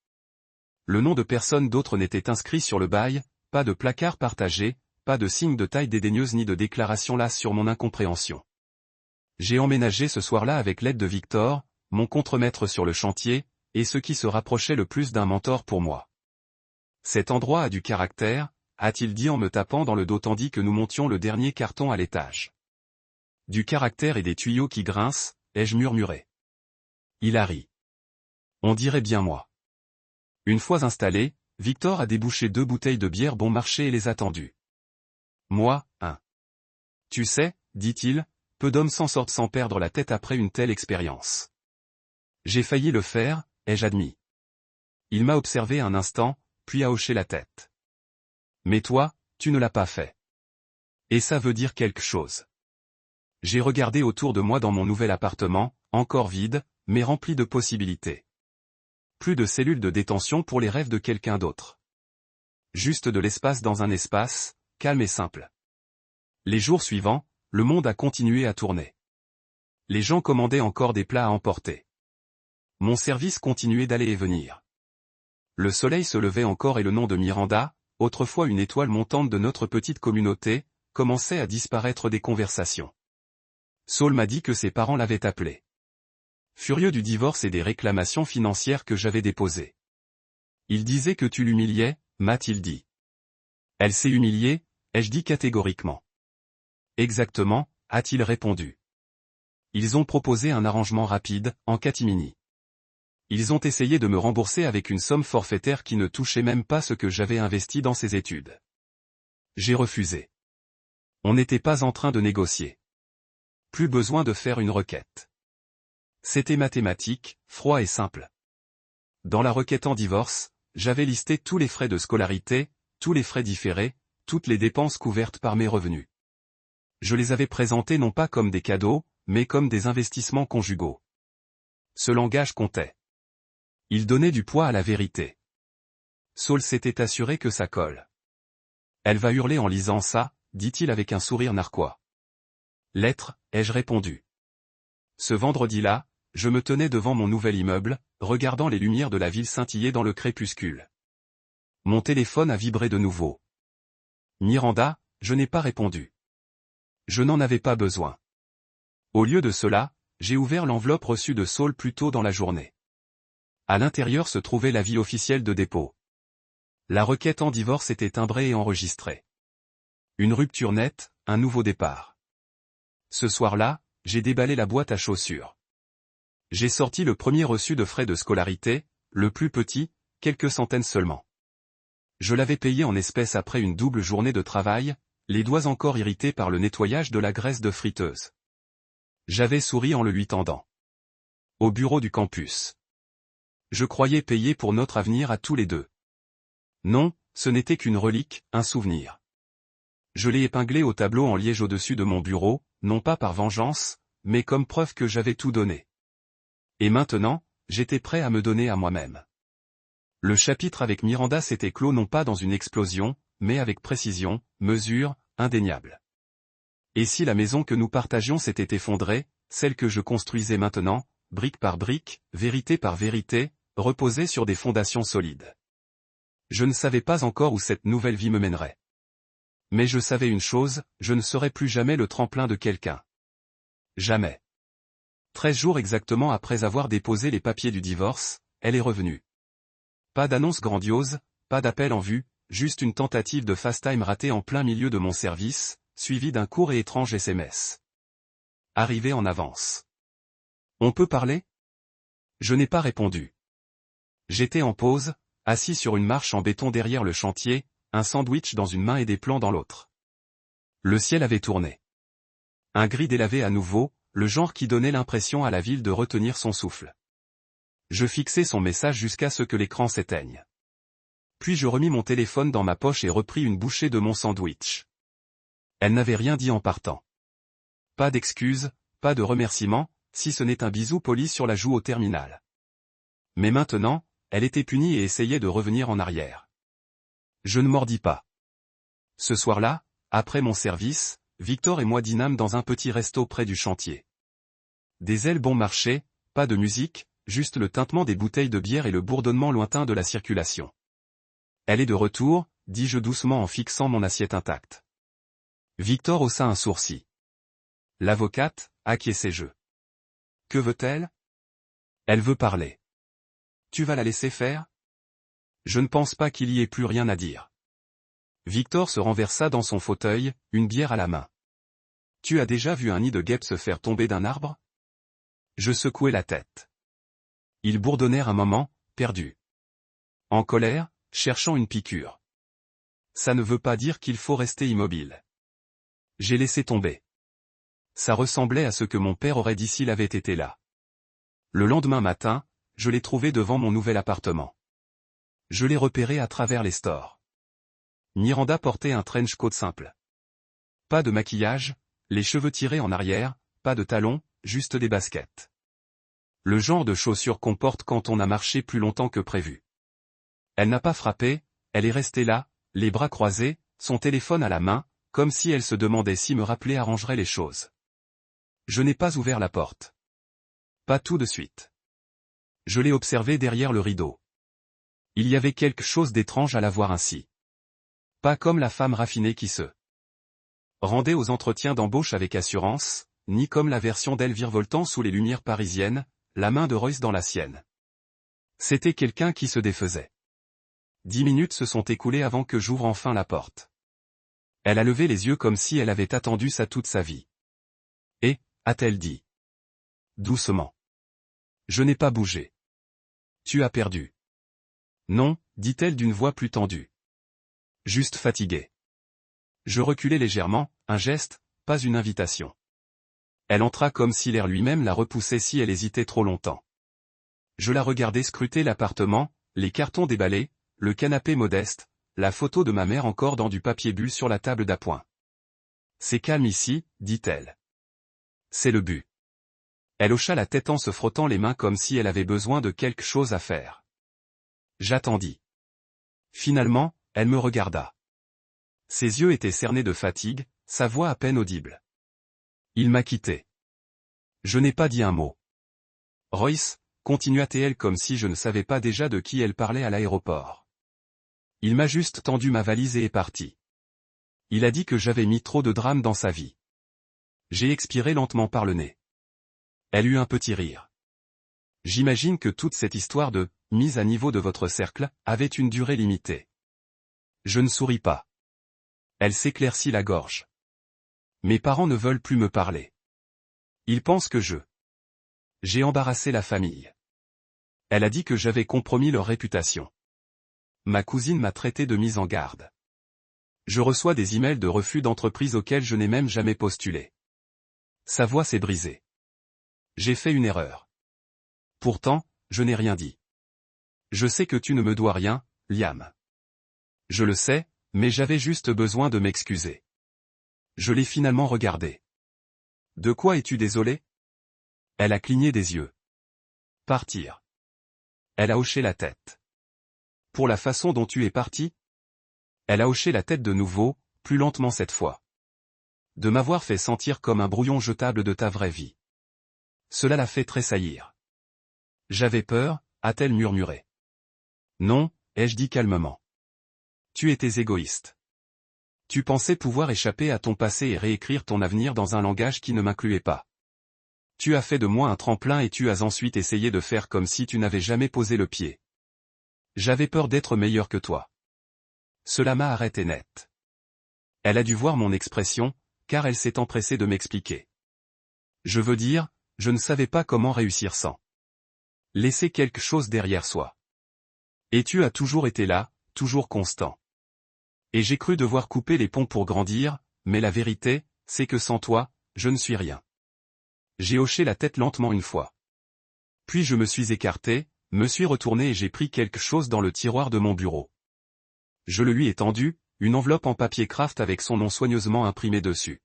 Le nom de personne d'autre n'était inscrit sur le bail, pas de placard partagé, pas de signe de taille dédaigneuse ni de déclaration lasse sur mon incompréhension. J'ai emménagé ce soir-là avec l'aide de Victor, mon contremaître sur le chantier, et ce qui se rapprochait le plus d'un mentor pour moi. Cet endroit a du caractère, a-t-il dit en me tapant dans le dos tandis que nous montions le dernier carton à l'étage. Du caractère et des tuyaux qui grincent, ai-je murmuré. Il a ri. On dirait bien moi. Une fois installé, Victor a débouché 2 bouteilles de bière bon marché et les a tendues. Moi, un. Tu sais, dit-il, peu d'hommes s'en sortent sans perdre la tête après une telle expérience. J'ai failli le faire, ai-je admis. Il m'a observé un instant, puis a hoché la tête. Mais toi, tu ne l'as pas fait. Et ça veut dire quelque chose. J'ai regardé autour de moi dans mon nouvel appartement, encore vide, mais rempli de possibilités. Plus de cellules de détention pour les rêves de quelqu'un d'autre. Juste de l'espace dans un espace, calme et simple. Les jours suivants, le monde a continué à tourner. Les gens commandaient encore des plats à emporter. Mon service continuait d'aller et venir. Le soleil se levait encore et le nom de Miranda, autrefois une étoile montante de notre petite communauté, commençait à disparaître des conversations. Saul m'a dit que ses parents l'avaient appelé. Furieux du divorce et des réclamations financières que j'avais déposées. Il disait que tu l'humiliais, m'a-t-il dit. Elle s'est humiliée, ai-je dit catégoriquement. Exactement, a-t-il répondu. Ils ont proposé un arrangement rapide, en catimini. Ils ont essayé de me rembourser avec une somme forfaitaire qui ne touchait même pas ce que j'avais investi dans ces études. J'ai refusé. On n'était pas en train de négocier. Plus besoin de faire une requête. C'était mathématique, froid et simple. Dans la requête en divorce, j'avais listé tous les frais de scolarité, tous les frais différés, toutes les dépenses couvertes par mes revenus. Je les avais présentés non pas comme des cadeaux, mais comme des investissements conjugaux. Ce langage comptait. Il donnait du poids à la vérité. Saul s'était assuré que ça colle. Elle va hurler en lisant ça, dit-il avec un sourire narquois. Lettre, ai-je répondu. Ce vendredi-là, je me tenais devant mon nouvel immeuble, regardant les lumières de la ville scintiller dans le crépuscule. Mon téléphone a vibré de nouveau. Miranda, je n'ai pas répondu. Je n'en avais pas besoin. Au lieu de cela, j'ai ouvert l'enveloppe reçue de Saul plus tôt dans la journée. À l'intérieur se trouvait l'avis officiel de dépôt. La requête en divorce était timbrée et enregistrée. Une rupture nette, un nouveau départ. Ce soir-là, j'ai déballé la boîte à chaussures. J'ai sorti le premier reçu de frais de scolarité, le plus petit, quelques centaines seulement. Je l'avais payé en espèces après une double journée de travail, les doigts encore irrités par le nettoyage de la graisse de friteuse. J'avais souri en le lui tendant. Au bureau du campus. Je croyais payer pour notre avenir à tous les deux. Non, ce n'était qu'une relique, un souvenir. Je l'ai épinglé au tableau en liège au-dessus de mon bureau, non pas par vengeance, mais comme preuve que j'avais tout donné. Et maintenant, j'étais prêt à me donner à moi-même. Le chapitre avec Miranda s'était clos non pas dans une explosion, mais avec précision, mesure, indéniable. Et si la maison que nous partagions s'était effondrée, celle que je construisais maintenant, brique par brique, vérité par vérité, reposait sur des fondations solides. Je ne savais pas encore où cette nouvelle vie me mènerait. Mais je savais une chose, je ne serais plus jamais le tremplin de quelqu'un. Jamais. 13 jours exactement après avoir déposé les papiers du divorce, elle est revenue. Pas d'annonce grandiose, pas d'appel en vue, juste une tentative de FaceTime ratée en plein milieu de mon service, suivie d'un court et étrange SMS. Arrivé en avance. On peut parler ? Je n'ai pas répondu. J'étais en pause, assis sur une marche en béton derrière le chantier, un sandwich dans une main et des plans dans l'autre. Le ciel avait tourné. Un gris délavé à nouveau, le genre qui donnait l'impression à la ville de retenir son souffle. Je fixai son message jusqu'à ce que l'écran s'éteigne. Puis je remis mon téléphone dans ma poche et repris une bouchée de mon sandwich. Elle n'avait rien dit en partant. Pas d'excuses, pas de remerciements, si ce n'est un bisou poli sur la joue au terminal. Mais maintenant, elle était punie et essayait de revenir en arrière. Je ne mordis pas. Ce soir-là, après mon service, Victor et moi dînâmes dans un petit resto près du chantier. Des ailes bon marché, pas de musique, juste le tintement des bouteilles de bière et le bourdonnement lointain de la circulation. Elle est de retour, dis-je doucement en fixant mon assiette intacte. Victor haussa un sourcil. L'avocate, acquiesçai-je. Que veut-elle? Elle veut parler. Tu vas la laisser faire? Je ne pense pas qu'il y ait plus rien à dire. Victor se renversa dans son fauteuil, une bière à la main. Tu as déjà vu un nid de guêpes se faire tomber d'un arbre? Je secouai la tête. Ils bourdonnèrent un moment, perdus. En colère, cherchant une piqûre. Ça ne veut pas dire qu'il faut rester immobile. J'ai laissé tomber. Ça ressemblait à ce que mon père aurait dit s'il avait été là. Le lendemain matin, je l'ai trouvé devant mon nouvel appartement. Je l'ai repéré à travers les stores. Miranda portait un trench coat simple. Pas de maquillage, les cheveux tirés en arrière, pas de talons, juste des baskets. Le genre de chaussures qu'on porte quand on a marché plus longtemps que prévu. Elle n'a pas frappé, elle est restée là, les bras croisés, son téléphone à la main, comme si elle se demandait si me rappeler arrangerait les choses. Je n'ai pas ouvert la porte. Pas tout de suite. Je l'ai observée derrière le rideau. Il y avait quelque chose d'étrange à la voir ainsi. Pas comme la femme raffinée qui se rendait aux entretiens d'embauche avec assurance, ni comme la version d'elle virevoltant sous les lumières parisiennes, la main de Royce dans la sienne. C'était quelqu'un qui se défaisait. 10 minutes se sont écoulées avant que j'ouvre enfin la porte. Elle a levé les yeux comme si elle avait attendu ça toute sa vie. Et, a-t-elle dit doucement. Je n'ai pas bougé. Tu as perdu. Non, dit-elle d'une voix plus tendue. Juste fatiguée. Je reculai légèrement, un geste, pas une invitation. Elle entra comme si l'air lui-même la repoussait si elle hésitait trop longtemps. Je la regardai scruter l'appartement, les cartons déballés, le canapé modeste, la photo de ma mère encore dans du papier bulle sur la table d'appoint. C'est calme ici, dit-elle. C'est le but. Elle hocha la tête en se frottant les mains comme si elle avait besoin de quelque chose à faire. J'attendis. Finalement, elle me regarda. Ses yeux étaient cernés de fatigue, sa voix à peine audible. Il m'a quitté. Je n'ai pas dit un mot. Royce, continua-t-elle comme si je ne savais pas déjà de qui elle parlait à l'aéroport. Il m'a juste tendu ma valise et est parti. Il a dit que j'avais mis trop de drames dans sa vie. J'ai expiré lentement par le nez. Elle eut un petit rire. J'imagine que toute cette histoire de « mise à niveau de votre cercle » avait une durée limitée. Je ne souris pas. Elle s'éclaircit la gorge. Mes parents ne veulent plus me parler. Ils pensent que j'ai embarrassé la famille. Elle a dit que j'avais compromis leur réputation. Ma cousine m'a traité de mise en garde. Je reçois des emails de refus d'entreprises auxquelles je n'ai même jamais postulé. Sa voix s'est brisée. J'ai fait une erreur. Pourtant, je n'ai rien dit. Je sais que tu ne me dois rien, Liam. Je le sais, mais j'avais juste besoin de m'excuser. Je l'ai finalement regardé. De quoi es-tu désolé? Elle a cligné des yeux. Partir. Elle a hoché la tête. Pour la façon dont tu es parti? Elle a hoché la tête de nouveau, plus lentement cette fois. De m'avoir fait sentir comme un brouillon jetable de ta vraie vie. Cela l'a fait tressaillir. J'avais peur, a-t-elle murmuré. Non, ai-je dit calmement. Tu étais égoïste. Tu pensais pouvoir échapper à ton passé et réécrire ton avenir dans un langage qui ne m'incluait pas. Tu as fait de moi un tremplin et tu as ensuite essayé de faire comme si tu n'avais jamais posé le pied. J'avais peur d'être meilleur que toi. Cela m'a arrêté net. Elle a dû voir mon expression, car elle s'est empressée de m'expliquer. Je veux dire, je ne savais pas comment réussir sans laisser quelque chose derrière soi. Et tu as toujours été là, toujours constant. Et j'ai cru devoir couper les ponts pour grandir, mais la vérité, c'est que sans toi, je ne suis rien. J'ai hoché la tête lentement une fois. Puis je me suis écarté, me suis retourné et j'ai pris quelque chose dans le tiroir de mon bureau. Je le lui ai tendu, une enveloppe en papier craft avec son nom soigneusement imprimé dessus.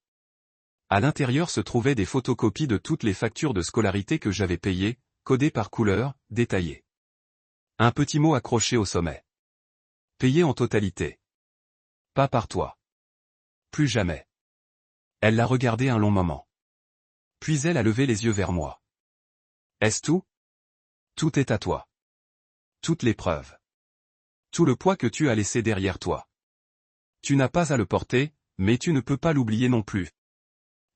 À l'intérieur se trouvaient des photocopies de toutes les factures de scolarité que j'avais payées, codées par couleur, détaillées. Un petit mot accroché au sommet. Payé en totalité. Pas par toi. Plus jamais. Elle l'a regardé un long moment. Puis elle a levé les yeux vers moi. Est-ce tout? Tout est à toi. Toutes les preuves. Tout le poids que tu as laissé derrière toi. Tu n'as pas à le porter, mais tu ne peux pas l'oublier non plus.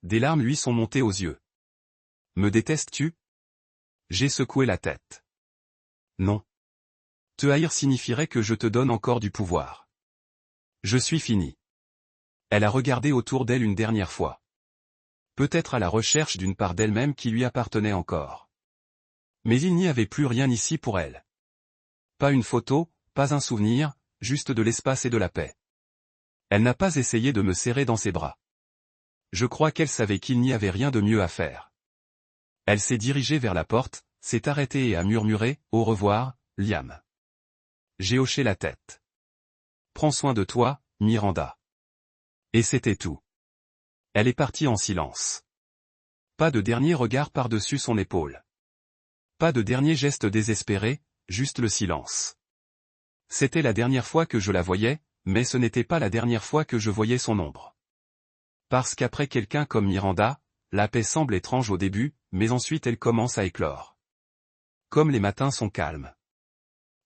Des larmes lui sont montées aux yeux. Me détestes-tu? J'ai secoué la tête. Non. Te haïr signifierait que je te donne encore du pouvoir. Je suis fini. Elle a regardé autour d'elle une dernière fois. Peut-être à la recherche d'une part d'elle-même qui lui appartenait encore. Mais il n'y avait plus rien ici pour elle. Pas une photo, pas un souvenir, juste de l'espace et de la paix. Elle n'a pas essayé de me serrer dans ses bras. Je crois qu'elle savait qu'il n'y avait rien de mieux à faire. Elle s'est dirigée vers la porte, s'est arrêtée et a murmuré « Au revoir, Liam ». J'ai hoché la tête. Prends soin de toi, Miranda. Et c'était tout. Elle est partie en silence. Pas de dernier regard par-dessus son épaule. Pas de dernier geste désespéré, juste le silence. C'était la dernière fois que je la voyais, mais ce n'était pas la dernière fois que je voyais son ombre. Parce qu'après quelqu'un comme Miranda, la paix semble étrange au début, mais ensuite elle commence à éclore. Comme les matins sont calmes.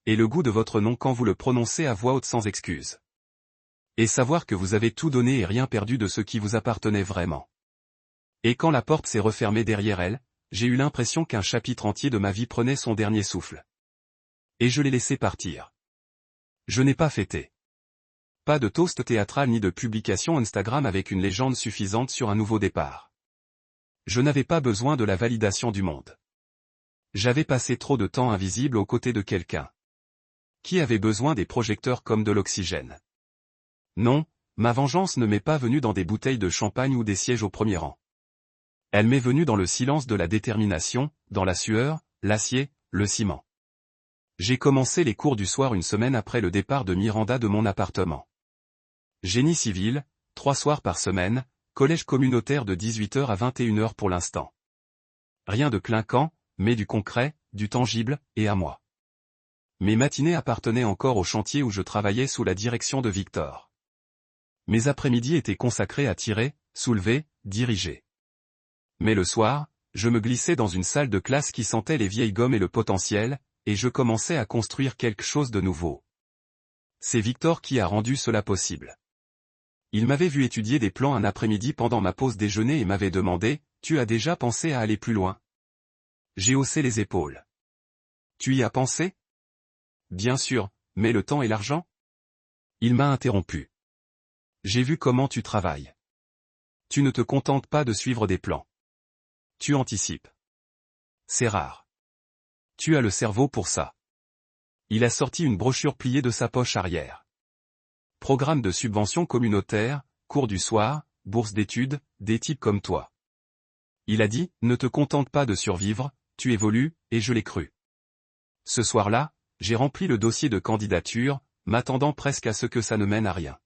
Et le goût de votre nom quand vous le prononcez à voix haute sans excuse. Et savoir que vous avez tout donné et rien perdu de ce qui vous appartenait vraiment. Et quand la porte s'est refermée derrière elle, j'ai eu l'impression qu'un chapitre entier de ma vie prenait son dernier souffle. Et je l'ai laissé partir. Je n'ai pas fêté. Pas de toast théâtral ni de publication Instagram avec une légende suffisante sur un nouveau départ. Je n'avais pas besoin de la validation du monde. J'avais passé trop de temps invisible aux côtés de quelqu'un. Qui avait besoin des projecteurs comme de l'oxygène? Non, ma vengeance ne m'est pas venue dans des bouteilles de champagne ou des sièges au premier rang. Elle m'est venue dans le silence de la détermination, dans la sueur, l'acier, le ciment. J'ai commencé les cours du soir une semaine après le départ de Miranda de mon appartement. Génie civil, 3 soirs par semaine, collège communautaire de 18h à 21h pour l'instant. Rien de clinquant, mais du concret, du tangible, et à moi. Mes matinées appartenaient encore au chantier où je travaillais sous la direction de Victor. Mes après-midi étaient consacrés à tirer, soulever, diriger. Mais le soir, je me glissais dans une salle de classe qui sentait les vieilles gommes et le potentiel, et je commençais à construire quelque chose de nouveau. C'est Victor qui a rendu cela possible. Il m'avait vu étudier des plans un après-midi pendant ma pause déjeuner et m'avait demandé « Tu as déjà pensé à aller plus loin ?» J'ai haussé les épaules. « Tu y as pensé ?»« Bien sûr, mais le temps et l'argent ?» Il m'a interrompu. « J'ai vu comment tu travailles. Tu ne te contentes pas de suivre des plans. Tu anticipes. C'est rare. Tu as le cerveau pour ça. » Il a sorti une brochure pliée de sa poche arrière. Programme de subvention communautaire, cours du soir, bourse d'études, des types comme toi. Il a dit, ne te contente pas de survivre, tu évolues, et je l'ai cru. Ce soir-là, j'ai rempli le dossier de candidature, m'attendant presque à ce que ça ne mène à rien.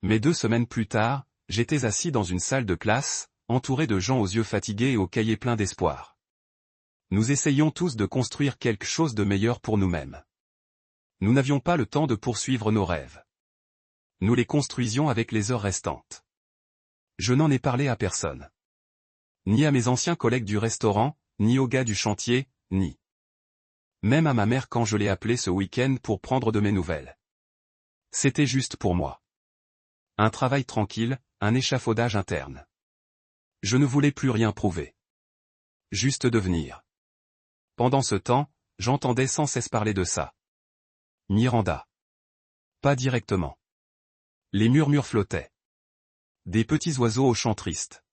Mais 2 semaines plus tard, j'étais assis dans une salle de classe, entouré de gens aux yeux fatigués et aux cahiers pleins d'espoir. Nous essayions tous de construire quelque chose de meilleur pour nous-mêmes. Nous n'avions pas le temps de poursuivre nos rêves. Nous les construisions avec les heures restantes. Je n'en ai parlé à personne. Ni à mes anciens collègues du restaurant, ni aux gars du chantier, ni même à ma mère quand je l'ai appelée ce week-end pour prendre de mes nouvelles. C'était juste pour moi. Un travail tranquille, un échafaudage interne. Je ne voulais plus rien prouver. Juste devenir. Pendant ce temps, j'entendais sans cesse parler de ça. Miranda. Pas directement. Les murmures flottaient. Des petits oiseaux au chant triste.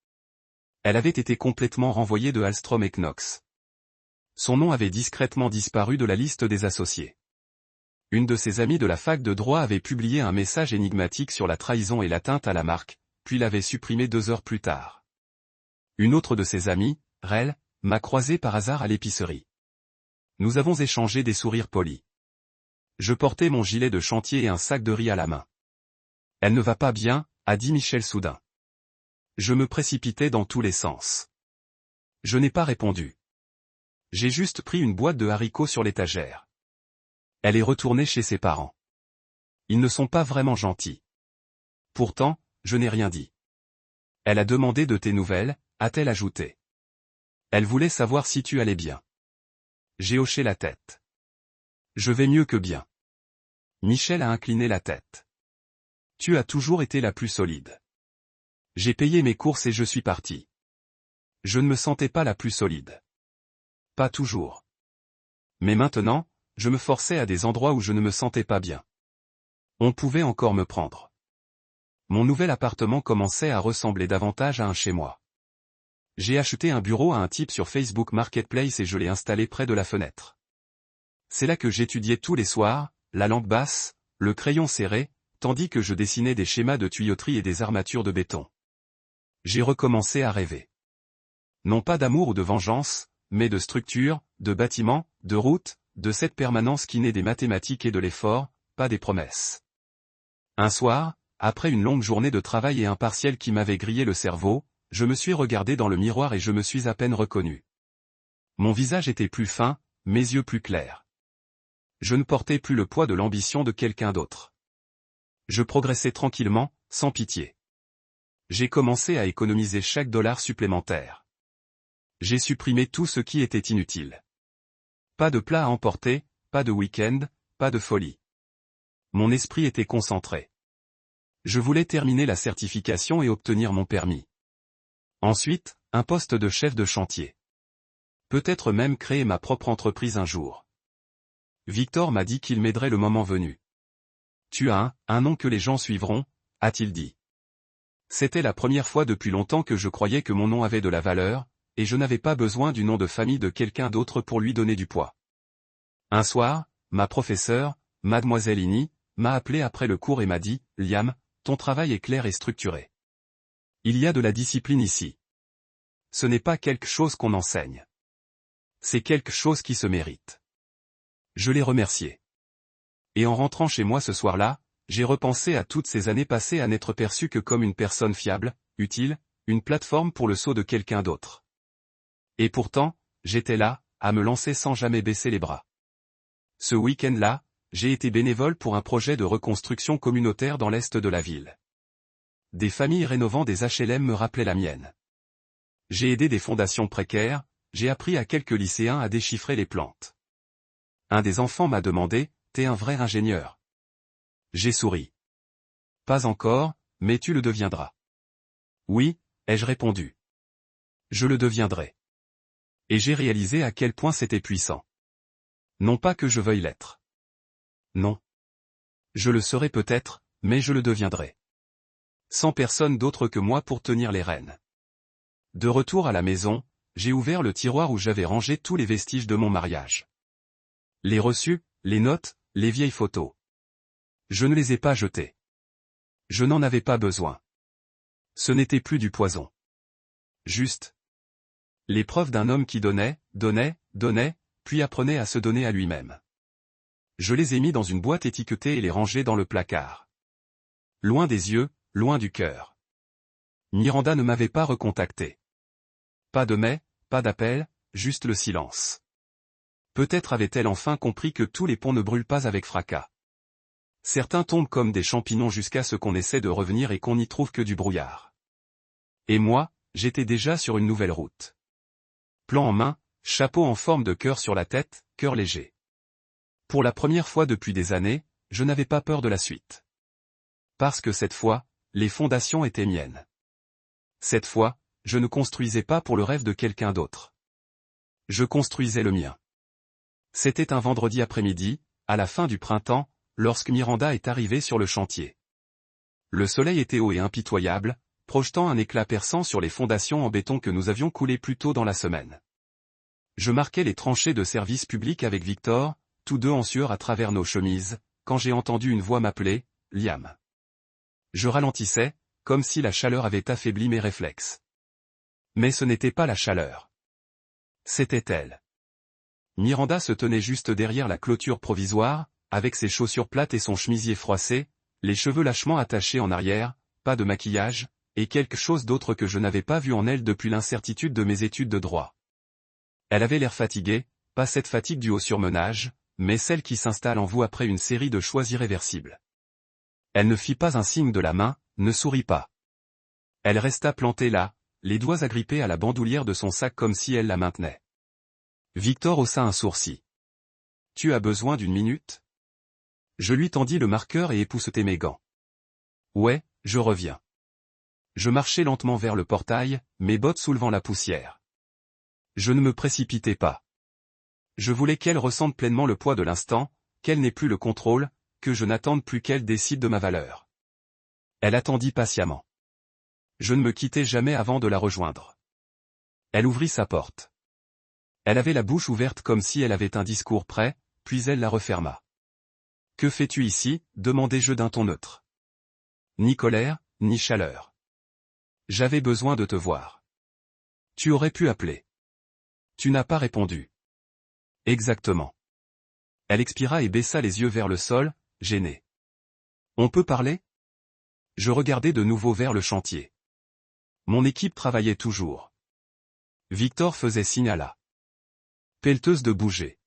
Elle avait été complètement renvoyée de Alstrom et Knox. Son nom avait discrètement disparu de la liste des associés. Une de ses amies de la fac de droit avait publié un message énigmatique sur la trahison et l'atteinte à la marque, puis l'avait supprimé 2 heures plus tard. Une autre de ses amies, Rel, m'a croisé par hasard à l'épicerie. Nous avons échangé des sourires polis. Je portais mon gilet de chantier et un sac de riz à la main. Elle ne va pas bien, a dit Michel soudain. Je me précipitais dans tous les sens. Je n'ai pas répondu. J'ai juste pris une boîte de haricots sur l'étagère. Elle est retournée chez ses parents. Ils ne sont pas vraiment gentils. Pourtant, je n'ai rien dit. Elle a demandé de tes nouvelles, a-t-elle ajouté. Elle voulait savoir si tu allais bien. J'ai hoché la tête. Je vais mieux que bien. Michel a incliné la tête. Tu as toujours été la plus solide. J'ai payé mes courses et je suis parti. Je ne me sentais pas la plus solide. Pas toujours. Mais maintenant, je me forçais à des endroits où je ne me sentais pas bien. On pouvait encore me prendre. Mon nouvel appartement commençait à ressembler davantage à un chez-moi. J'ai acheté un bureau à un type sur Facebook Marketplace et je l'ai installé près de la fenêtre. C'est là que j'étudiais tous les soirs, la lampe basse, le crayon serré, tandis que je dessinais des schémas de tuyauterie et des armatures de béton. J'ai recommencé à rêver. Non pas d'amour ou de vengeance, mais de structure, de bâtiment, de route, de cette permanence qui naît des mathématiques et de l'effort, pas des promesses. Un soir, après une longue journée de travail et un partiel qui m'avait grillé le cerveau, je me suis regardé dans le miroir et je me suis à peine reconnu. Mon visage était plus fin, mes yeux plus clairs. Je ne portais plus le poids de l'ambition de quelqu'un d'autre. Je progressais tranquillement, sans pitié. J'ai commencé à économiser chaque dollar supplémentaire. J'ai supprimé tout ce qui était inutile. Pas de plat à emporter, pas de week-end, pas de folie. Mon esprit était concentré. Je voulais terminer la certification et obtenir mon permis. Ensuite, un poste de chef de chantier. Peut-être même créer ma propre entreprise un jour. Victor m'a dit qu'il m'aiderait le moment venu. Tu as un nom que les gens suivront, a-t-il dit. C'était la première fois depuis longtemps que je croyais que mon nom avait de la valeur, et je n'avais pas besoin du nom de famille de quelqu'un d'autre pour lui donner du poids. Un soir, ma professeure, Mademoiselle Ini, m'a appelé après le cours et m'a dit, « Liam, ton travail est clair et structuré. Il y a de la discipline ici. Ce n'est pas quelque chose qu'on enseigne. C'est quelque chose qui se mérite. » Je l'ai remercié. Et en rentrant chez moi ce soir-là, j'ai repensé à toutes ces années passées à n'être perçu que comme une personne fiable, utile, une plateforme pour le saut de quelqu'un d'autre. Et pourtant, j'étais là, à me lancer sans jamais baisser les bras. Ce week-end-là, j'ai été bénévole pour un projet de reconstruction communautaire dans l'est de la ville. Des familles rénovant des HLM me rappelaient la mienne. J'ai aidé des fondations précaires, j'ai appris à quelques lycéens à déchiffrer les plantes. Un des enfants m'a demandé, « T'es un vrai ingénieur ?» J'ai souri. « Pas encore, mais tu le deviendras. » « Oui, » ai-je répondu. « Je le deviendrai. » Et j'ai réalisé à quel point c'était puissant. Non pas que je veuille l'être. Non. Je le serai peut-être, mais je le deviendrai. Sans personne d'autre que moi pour tenir les rênes. De retour à la maison, j'ai ouvert le tiroir où j'avais rangé tous les vestiges de mon mariage. Les reçus, les notes, les vieilles photos. Je ne les ai pas jetés. Je n'en avais pas besoin. Ce n'était plus du poison. Juste. Les preuves d'un homme qui donnait, puis apprenait à se donner à lui-même. Je les ai mis dans une boîte étiquetée et les rangés dans le placard. Loin des yeux, loin du cœur. Miranda ne m'avait pas recontacté. Pas de mais, pas d'appel, juste le silence. Peut-être avait-elle enfin compris que tous les ponts ne brûlent pas avec fracas. Certains tombent comme des champignons jusqu'à ce qu'on essaie de revenir et qu'on n'y trouve que du brouillard. Et moi, j'étais déjà sur une nouvelle route. Plan en main, chapeau en forme de cœur sur la tête, cœur léger. Pour la première fois depuis des années, je n'avais pas peur de la suite. Parce que cette fois, les fondations étaient miennes. Cette fois, je ne construisais pas pour le rêve de quelqu'un d'autre. Je construisais le mien. C'était un vendredi après-midi, à la fin du printemps, lorsque Miranda est arrivée sur le chantier. Le soleil était haut et impitoyable, projetant un éclat perçant sur les fondations en béton que nous avions coulées plus tôt dans la semaine. Je marquais les tranchées de service public avec Victor, tous deux en sueur à travers nos chemises, quand j'ai entendu une voix m'appeler, « Liam ». Je ralentissais, comme si la chaleur avait affaibli mes réflexes. Mais ce n'était pas la chaleur. C'était elle. Miranda se tenait juste derrière la clôture provisoire, avec ses chaussures plates et son chemisier froissé, les cheveux lâchement attachés en arrière, pas de maquillage, et quelque chose d'autre que je n'avais pas vu en elle depuis l'incertitude de mes études de droit. Elle avait l'air fatiguée, pas cette fatigue due au surmenage, mais celle qui s'installe en vous après une série de choix irréversibles. Elle ne fit pas un signe de la main, ne sourit pas. Elle resta plantée là, les doigts agrippés à la bandoulière de son sac comme si elle la maintenait. Victor haussa un sourcil. « Tu as besoin d'une minute ?» Je lui tendis le marqueur et époussetai mes gants. « Ouais, je reviens. » Je marchai lentement vers le portail, mes bottes soulevant la poussière. Je ne me précipitai pas. Je voulais qu'elle ressente pleinement le poids de l'instant, qu'elle n'ait plus le contrôle, que je n'attende plus qu'elle décide de ma valeur. Elle attendit patiemment. Je ne me quittai jamais avant de la rejoindre. Elle ouvrit sa porte. Elle avait la bouche ouverte comme si elle avait un discours prêt, puis elle la referma. « Que fais-tu ici ?» demandai-je d'un ton neutre. Ni colère, ni chaleur. J'avais besoin de te voir. Tu aurais pu appeler. Tu n'as pas répondu. Exactement. Elle expira et baissa les yeux vers le sol, gênée. On peut parler ? Je regardai de nouveau vers le chantier. Mon équipe travaillait toujours. Victor faisait signe à la pelleteuse de bouger.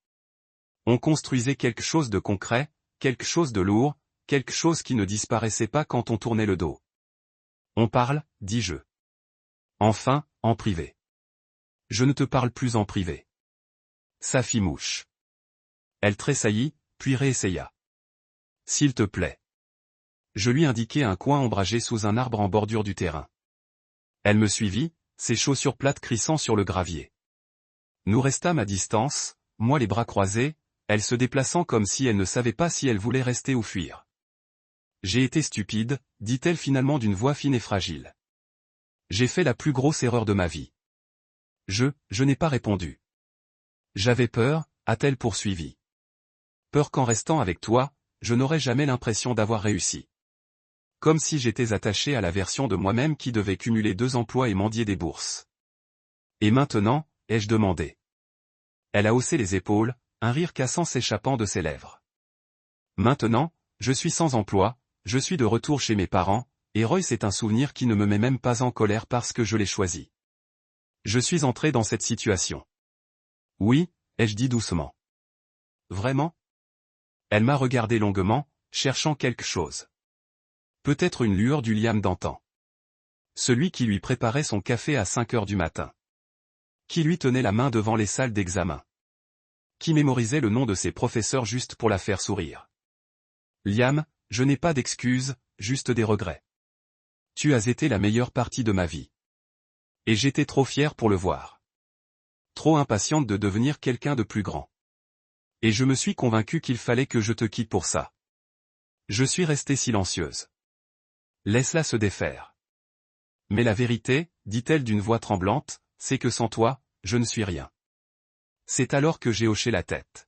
On construisait quelque chose de concret, quelque chose de lourd, quelque chose qui ne disparaissait pas quand on tournait le dos. On parle, dis-je. Enfin, en privé. Je ne te parle plus en privé. Ça fit mouche. Elle tressaillit, puis réessaya. S'il te plaît. Je lui indiquai un coin ombragé sous un arbre en bordure du terrain. Elle me suivit, ses chaussures plates crissant sur le gravier. Nous restâmes à distance, moi les bras croisés, elle se déplaçant comme si elle ne savait pas si elle voulait rester ou fuir. J'ai été stupide, dit-elle finalement d'une voix fine et fragile. J'ai fait la plus grosse erreur de ma vie. Je n'ai pas répondu. J'avais peur, a-t-elle poursuivi. Peur qu'en restant avec toi, je n'aurais jamais l'impression d'avoir réussi. Comme si j'étais attaché à la version de moi-même qui devait cumuler 2 emplois et mendier des bourses. Et maintenant, ai-je demandé. Elle a haussé les épaules, un rire cassant s'échappant de ses lèvres. Maintenant, je suis sans emploi, je suis de retour chez mes parents, et Royce est un souvenir qui ne me met même pas en colère parce que je l'ai choisi. Je suis entré dans cette situation. Oui, ai-je dit doucement. Vraiment ? Elle m'a regardé longuement, cherchant quelque chose. Peut-être une lueur du Liam d'antan. Celui qui lui préparait son café à 5 heures du matin. Qui lui tenait la main devant les salles d'examen. Qui mémorisait le nom de ses professeurs juste pour la faire sourire. Liam, je n'ai pas d'excuses, juste des regrets. Tu as été la meilleure partie de ma vie. Et j'étais trop fier pour le voir. Trop impatiente de devenir quelqu'un de plus grand. Et je me suis convaincu qu'il fallait que je te quitte pour ça. Je suis restée silencieuse. Laisse-la se défaire. Mais la vérité, dit-elle d'une voix tremblante, c'est que sans toi, je ne suis rien. C'est alors que j'ai hoché la tête.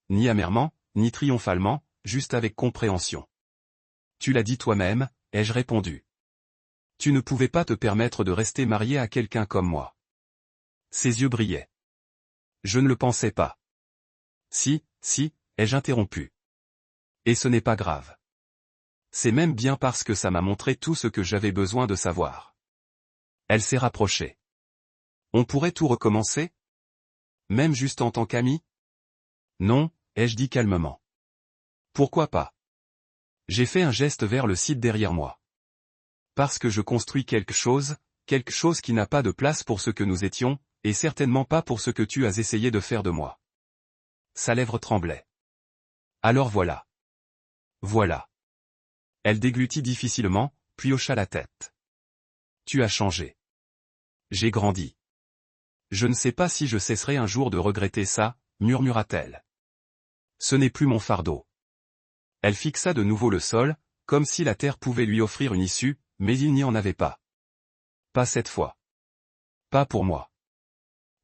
Ni amèrement, ni triomphalement, juste avec compréhension. Tu l'as dit toi-même, ai-je répondu. Tu ne pouvais pas te permettre de rester marié à quelqu'un comme moi. Ses yeux brillaient. Je ne le pensais pas. Si, ai-je interrompu. Et ce n'est pas grave. C'est même bien parce que ça m'a montré tout ce que j'avais besoin de savoir. Elle s'est rapprochée. On pourrait tout recommencer ? Même juste en tant qu'ami ? Non, ai-je dit calmement. Pourquoi pas ? J'ai fait un geste vers le site derrière moi. Parce que je construis quelque chose qui n'a pas de place pour ce que nous étions, et certainement pas pour ce que tu as essayé de faire de moi. Sa lèvre tremblait. Alors voilà. Voilà. Elle déglutit difficilement, puis hocha la tête. Tu as changé. J'ai grandi. Je ne sais pas si je cesserai un jour de regretter ça, murmura-t-elle. Ce n'est plus mon fardeau. Elle fixa de nouveau le sol, comme si la terre pouvait lui offrir une issue, mais il n'y en avait pas. Pas cette fois. Pas pour moi.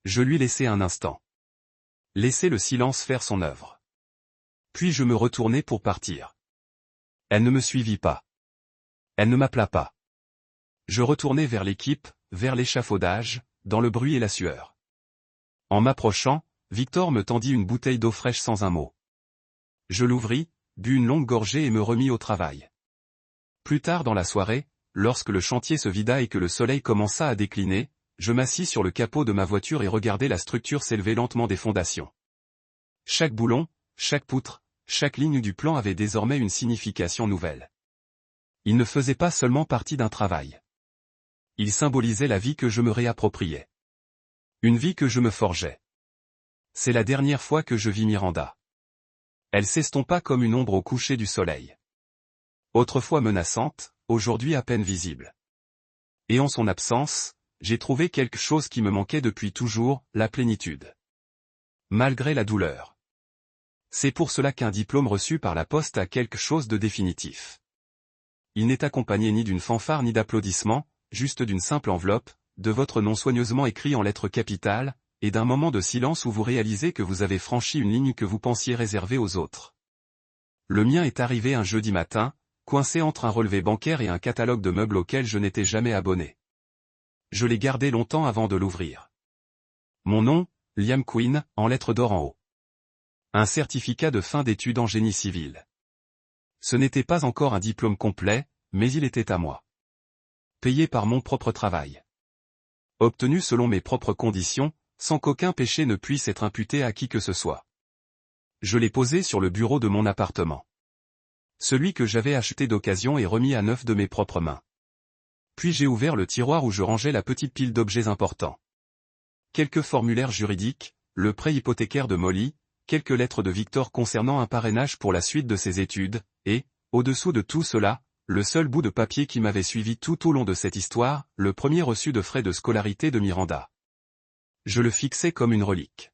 Je lui laissai un instant. Laissai le silence faire son œuvre. Puis je me retournai pour partir. Elle ne me suivit pas. Elle ne m'appela pas. Je retournai vers l'équipe, vers l'échafaudage, dans le bruit et la sueur. En m'approchant, Victor me tendit une bouteille d'eau fraîche sans un mot. Je l'ouvris, bus une longue gorgée et me remis au travail. Plus tard dans la soirée, lorsque le chantier se vida et que le soleil commença à décliner, je m'assis sur le capot de ma voiture et regardai la structure s'élever lentement des fondations. Chaque boulon, chaque poutre, chaque ligne du plan avait désormais une signification nouvelle. Il ne faisait pas seulement partie d'un travail. Il symbolisait la vie que je me réappropriais. Une vie que je me forgeais. C'est la dernière fois que je vis Miranda. Elle s'estompa comme une ombre au coucher du soleil. Autrefois menaçante, aujourd'hui à peine visible. Et en son absence, j'ai trouvé quelque chose qui me manquait depuis toujours, la plénitude. Malgré la douleur. C'est pour cela qu'un diplôme reçu par la poste a quelque chose de définitif. Il n'est accompagné ni d'une fanfare ni d'applaudissements, juste d'une simple enveloppe, de votre nom soigneusement écrit en lettres capitales, et d'un moment de silence où vous réalisez que vous avez franchi une ligne que vous pensiez réservée aux autres. Le mien est arrivé un jeudi matin, coincé entre un relevé bancaire et un catalogue de meubles auquel je n'étais jamais abonné. Je l'ai gardé longtemps avant de l'ouvrir. Mon nom, Liam Quinn, en lettres d'or en haut. Un certificat de fin d'études en génie civil. Ce n'était pas encore un diplôme complet, mais il était à moi. Payé par mon propre travail. Obtenu selon mes propres conditions, sans qu'aucun péché ne puisse être imputé à qui que ce soit. Je l'ai posé sur le bureau de mon appartement. Celui que j'avais acheté d'occasion et remis à neuf de mes propres mains. Puis j'ai ouvert le tiroir où je rangeais la petite pile d'objets importants. Quelques formulaires juridiques, le prêt hypothécaire de Molly, quelques lettres de Victor concernant un parrainage pour la suite de ses études, et, au-dessous de tout cela, le seul bout de papier qui m'avait suivi tout au long de cette histoire, le premier reçu de frais de scolarité de Miranda. Je le fixais comme une relique.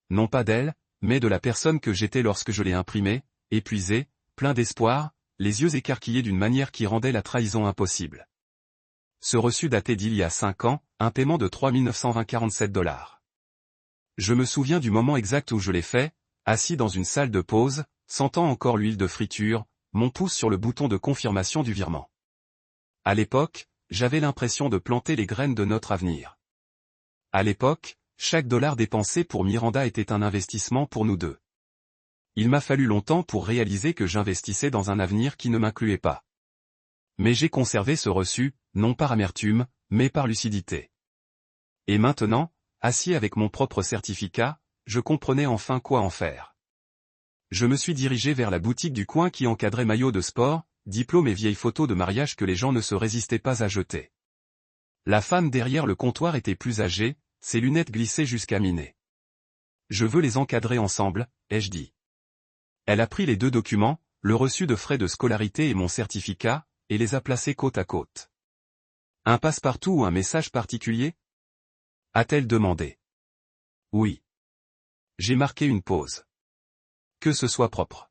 Non pas d'elle, mais de la personne que j'étais lorsque je l'ai imprimé, épuisé, plein d'espoir, les yeux écarquillés d'une manière qui rendait la trahison impossible. Ce reçu datait d'il y a 5 ans, un paiement de $3 947. Je me souviens du moment exact où je l'ai fait, assis dans une salle de pause, sentant encore l'huile de friture, mon pouce sur le bouton de confirmation du virement. À l'époque, j'avais l'impression de planter les graines de notre avenir. À l'époque, chaque dollar dépensé pour Miranda était un investissement pour nous deux. Il m'a fallu longtemps pour réaliser que j'investissais dans un avenir qui ne m'incluait pas. Mais j'ai conservé ce reçu, non par amertume, mais par lucidité. Et maintenant, assis avec mon propre certificat, je comprenais enfin quoi en faire. Je me suis dirigé vers la boutique du coin qui encadrait maillots de sport, diplômes et vieilles photos de mariage que les gens ne se résistaient pas à jeter. La femme derrière le comptoir était plus âgée, ses lunettes glissaient jusqu'à mi-nez. Je veux les encadrer ensemble, ai-je dit. Elle a pris les 2 documents, le reçu de frais de scolarité et mon certificat, et les a placés côte à côte. Un passe-partout ou un message particulier ? A-t-elle demandé. Oui. J'ai marqué une pause. Que ce soit propre.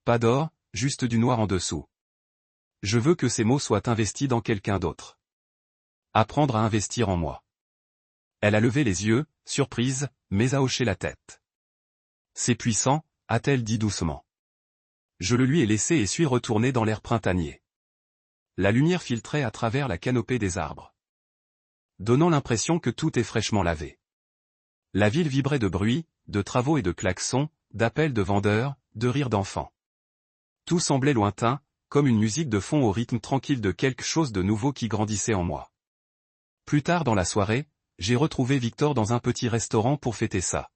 Pas d'or, juste du noir en dessous. Je veux que ces mots soient investis dans quelqu'un d'autre. Apprendre à investir en moi. Elle a levé les yeux, surprise, mais a hoché la tête. C'est puissant, a-t-elle dit doucement. Je le lui ai laissé et suis retourné dans l'air printanier. La lumière filtrait à travers la canopée des arbres, donnant l'impression que tout est fraîchement lavé. La ville vibrait de bruit, de travaux et de klaxons, d'appels de vendeurs, de rires d'enfants. Tout semblait lointain, comme une musique de fond au rythme tranquille de quelque chose de nouveau qui grandissait en moi. Plus tard dans la soirée, j'ai retrouvé Victor dans un petit restaurant pour fêter ça.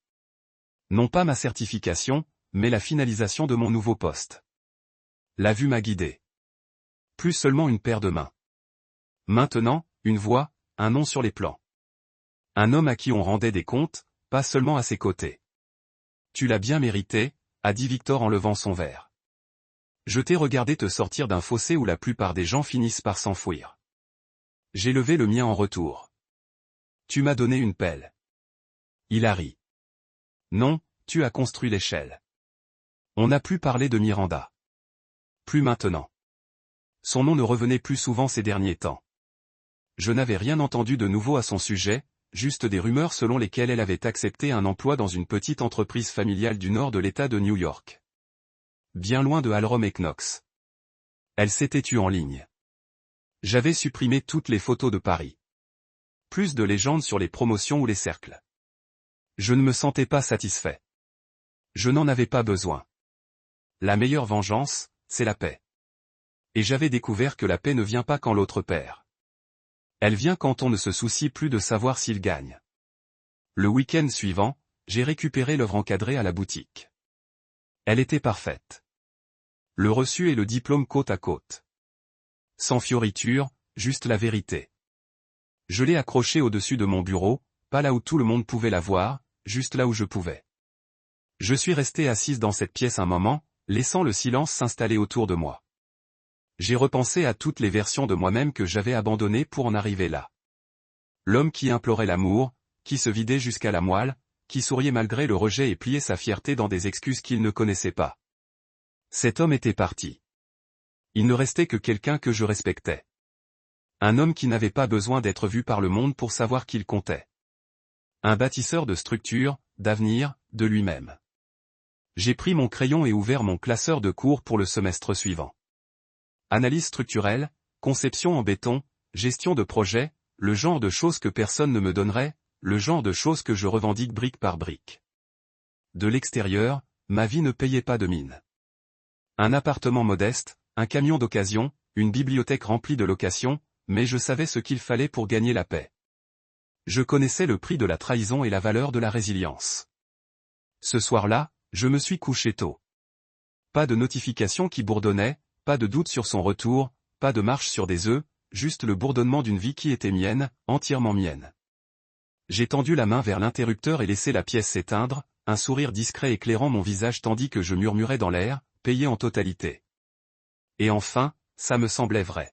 Non pas ma certification, mais la finalisation de mon nouveau poste. La vue m'a guidé. Plus seulement une paire de mains. Maintenant, une voix, un nom sur les plans. Un homme à qui on rendait des comptes, pas seulement à ses côtés. Tu l'as bien mérité, a dit Victor en levant son verre. Je t'ai regardé te sortir d'un fossé où la plupart des gens finissent par s'enfouir. J'ai levé le mien en retour. Tu m'as donné une pelle. Il a ri. Non, tu as construit l'échelle. On n'a plus parlé de Miranda. Plus maintenant. Son nom ne revenait plus souvent ces derniers temps. Je n'avais rien entendu de nouveau à son sujet, juste des rumeurs selon lesquelles elle avait accepté un emploi dans une petite entreprise familiale du nord de l'État de New York. Bien loin de Halrom et Knox. Elle s'était tue en ligne. J'avais supprimé toutes les photos de Paris. Plus de légendes sur les promotions ou les cercles. Je ne me sentais pas satisfait. Je n'en avais pas besoin. La meilleure vengeance, c'est la paix. Et j'avais découvert que la paix ne vient pas quand l'autre perd. Elle vient quand on ne se soucie plus de savoir s'il gagne. Le week-end suivant, j'ai récupéré l'œuvre encadrée à la boutique. Elle était parfaite. Le reçu et le diplôme côte à côte. Sans fioriture, juste la vérité. Je l'ai accrochée au-dessus de mon bureau, pas là où tout le monde pouvait la voir, juste là où je pouvais. Je suis resté assise dans cette pièce un moment, laissant le silence s'installer autour de moi. J'ai repensé à toutes les versions de moi-même que j'avais abandonnées pour en arriver là. L'homme qui implorait l'amour, qui se vidait jusqu'à la moelle, qui souriait malgré le rejet et pliait sa fierté dans des excuses qu'il ne connaissait pas. Cet homme était parti. Il ne restait que quelqu'un que je respectais. Un homme qui n'avait pas besoin d'être vu par le monde pour savoir qu'il comptait. Un bâtisseur de structure, d'avenir, de lui-même. J'ai pris mon crayon et ouvert mon classeur de cours pour le semestre suivant. Analyse structurelle, conception en béton, gestion de projet, le genre de choses que personne ne me donnerait, le genre de choses que je revendique brique par brique. De l'extérieur, ma vie ne payait pas de mine. Un appartement modeste, un camion d'occasion, une bibliothèque remplie de locations, mais je savais ce qu'il fallait pour gagner la paix. Je connaissais le prix de la trahison et la valeur de la résilience. Ce soir-là, je me suis couché tôt. Pas de notification qui bourdonnait, pas de doute sur son retour, pas de marche sur des œufs, juste le bourdonnement d'une vie qui était mienne, entièrement mienne. J'ai tendu la main vers l'interrupteur et laissé la pièce s'éteindre, un sourire discret éclairant mon visage tandis que je murmurais dans l'air, payé en totalité. Et enfin, ça me semblait vrai.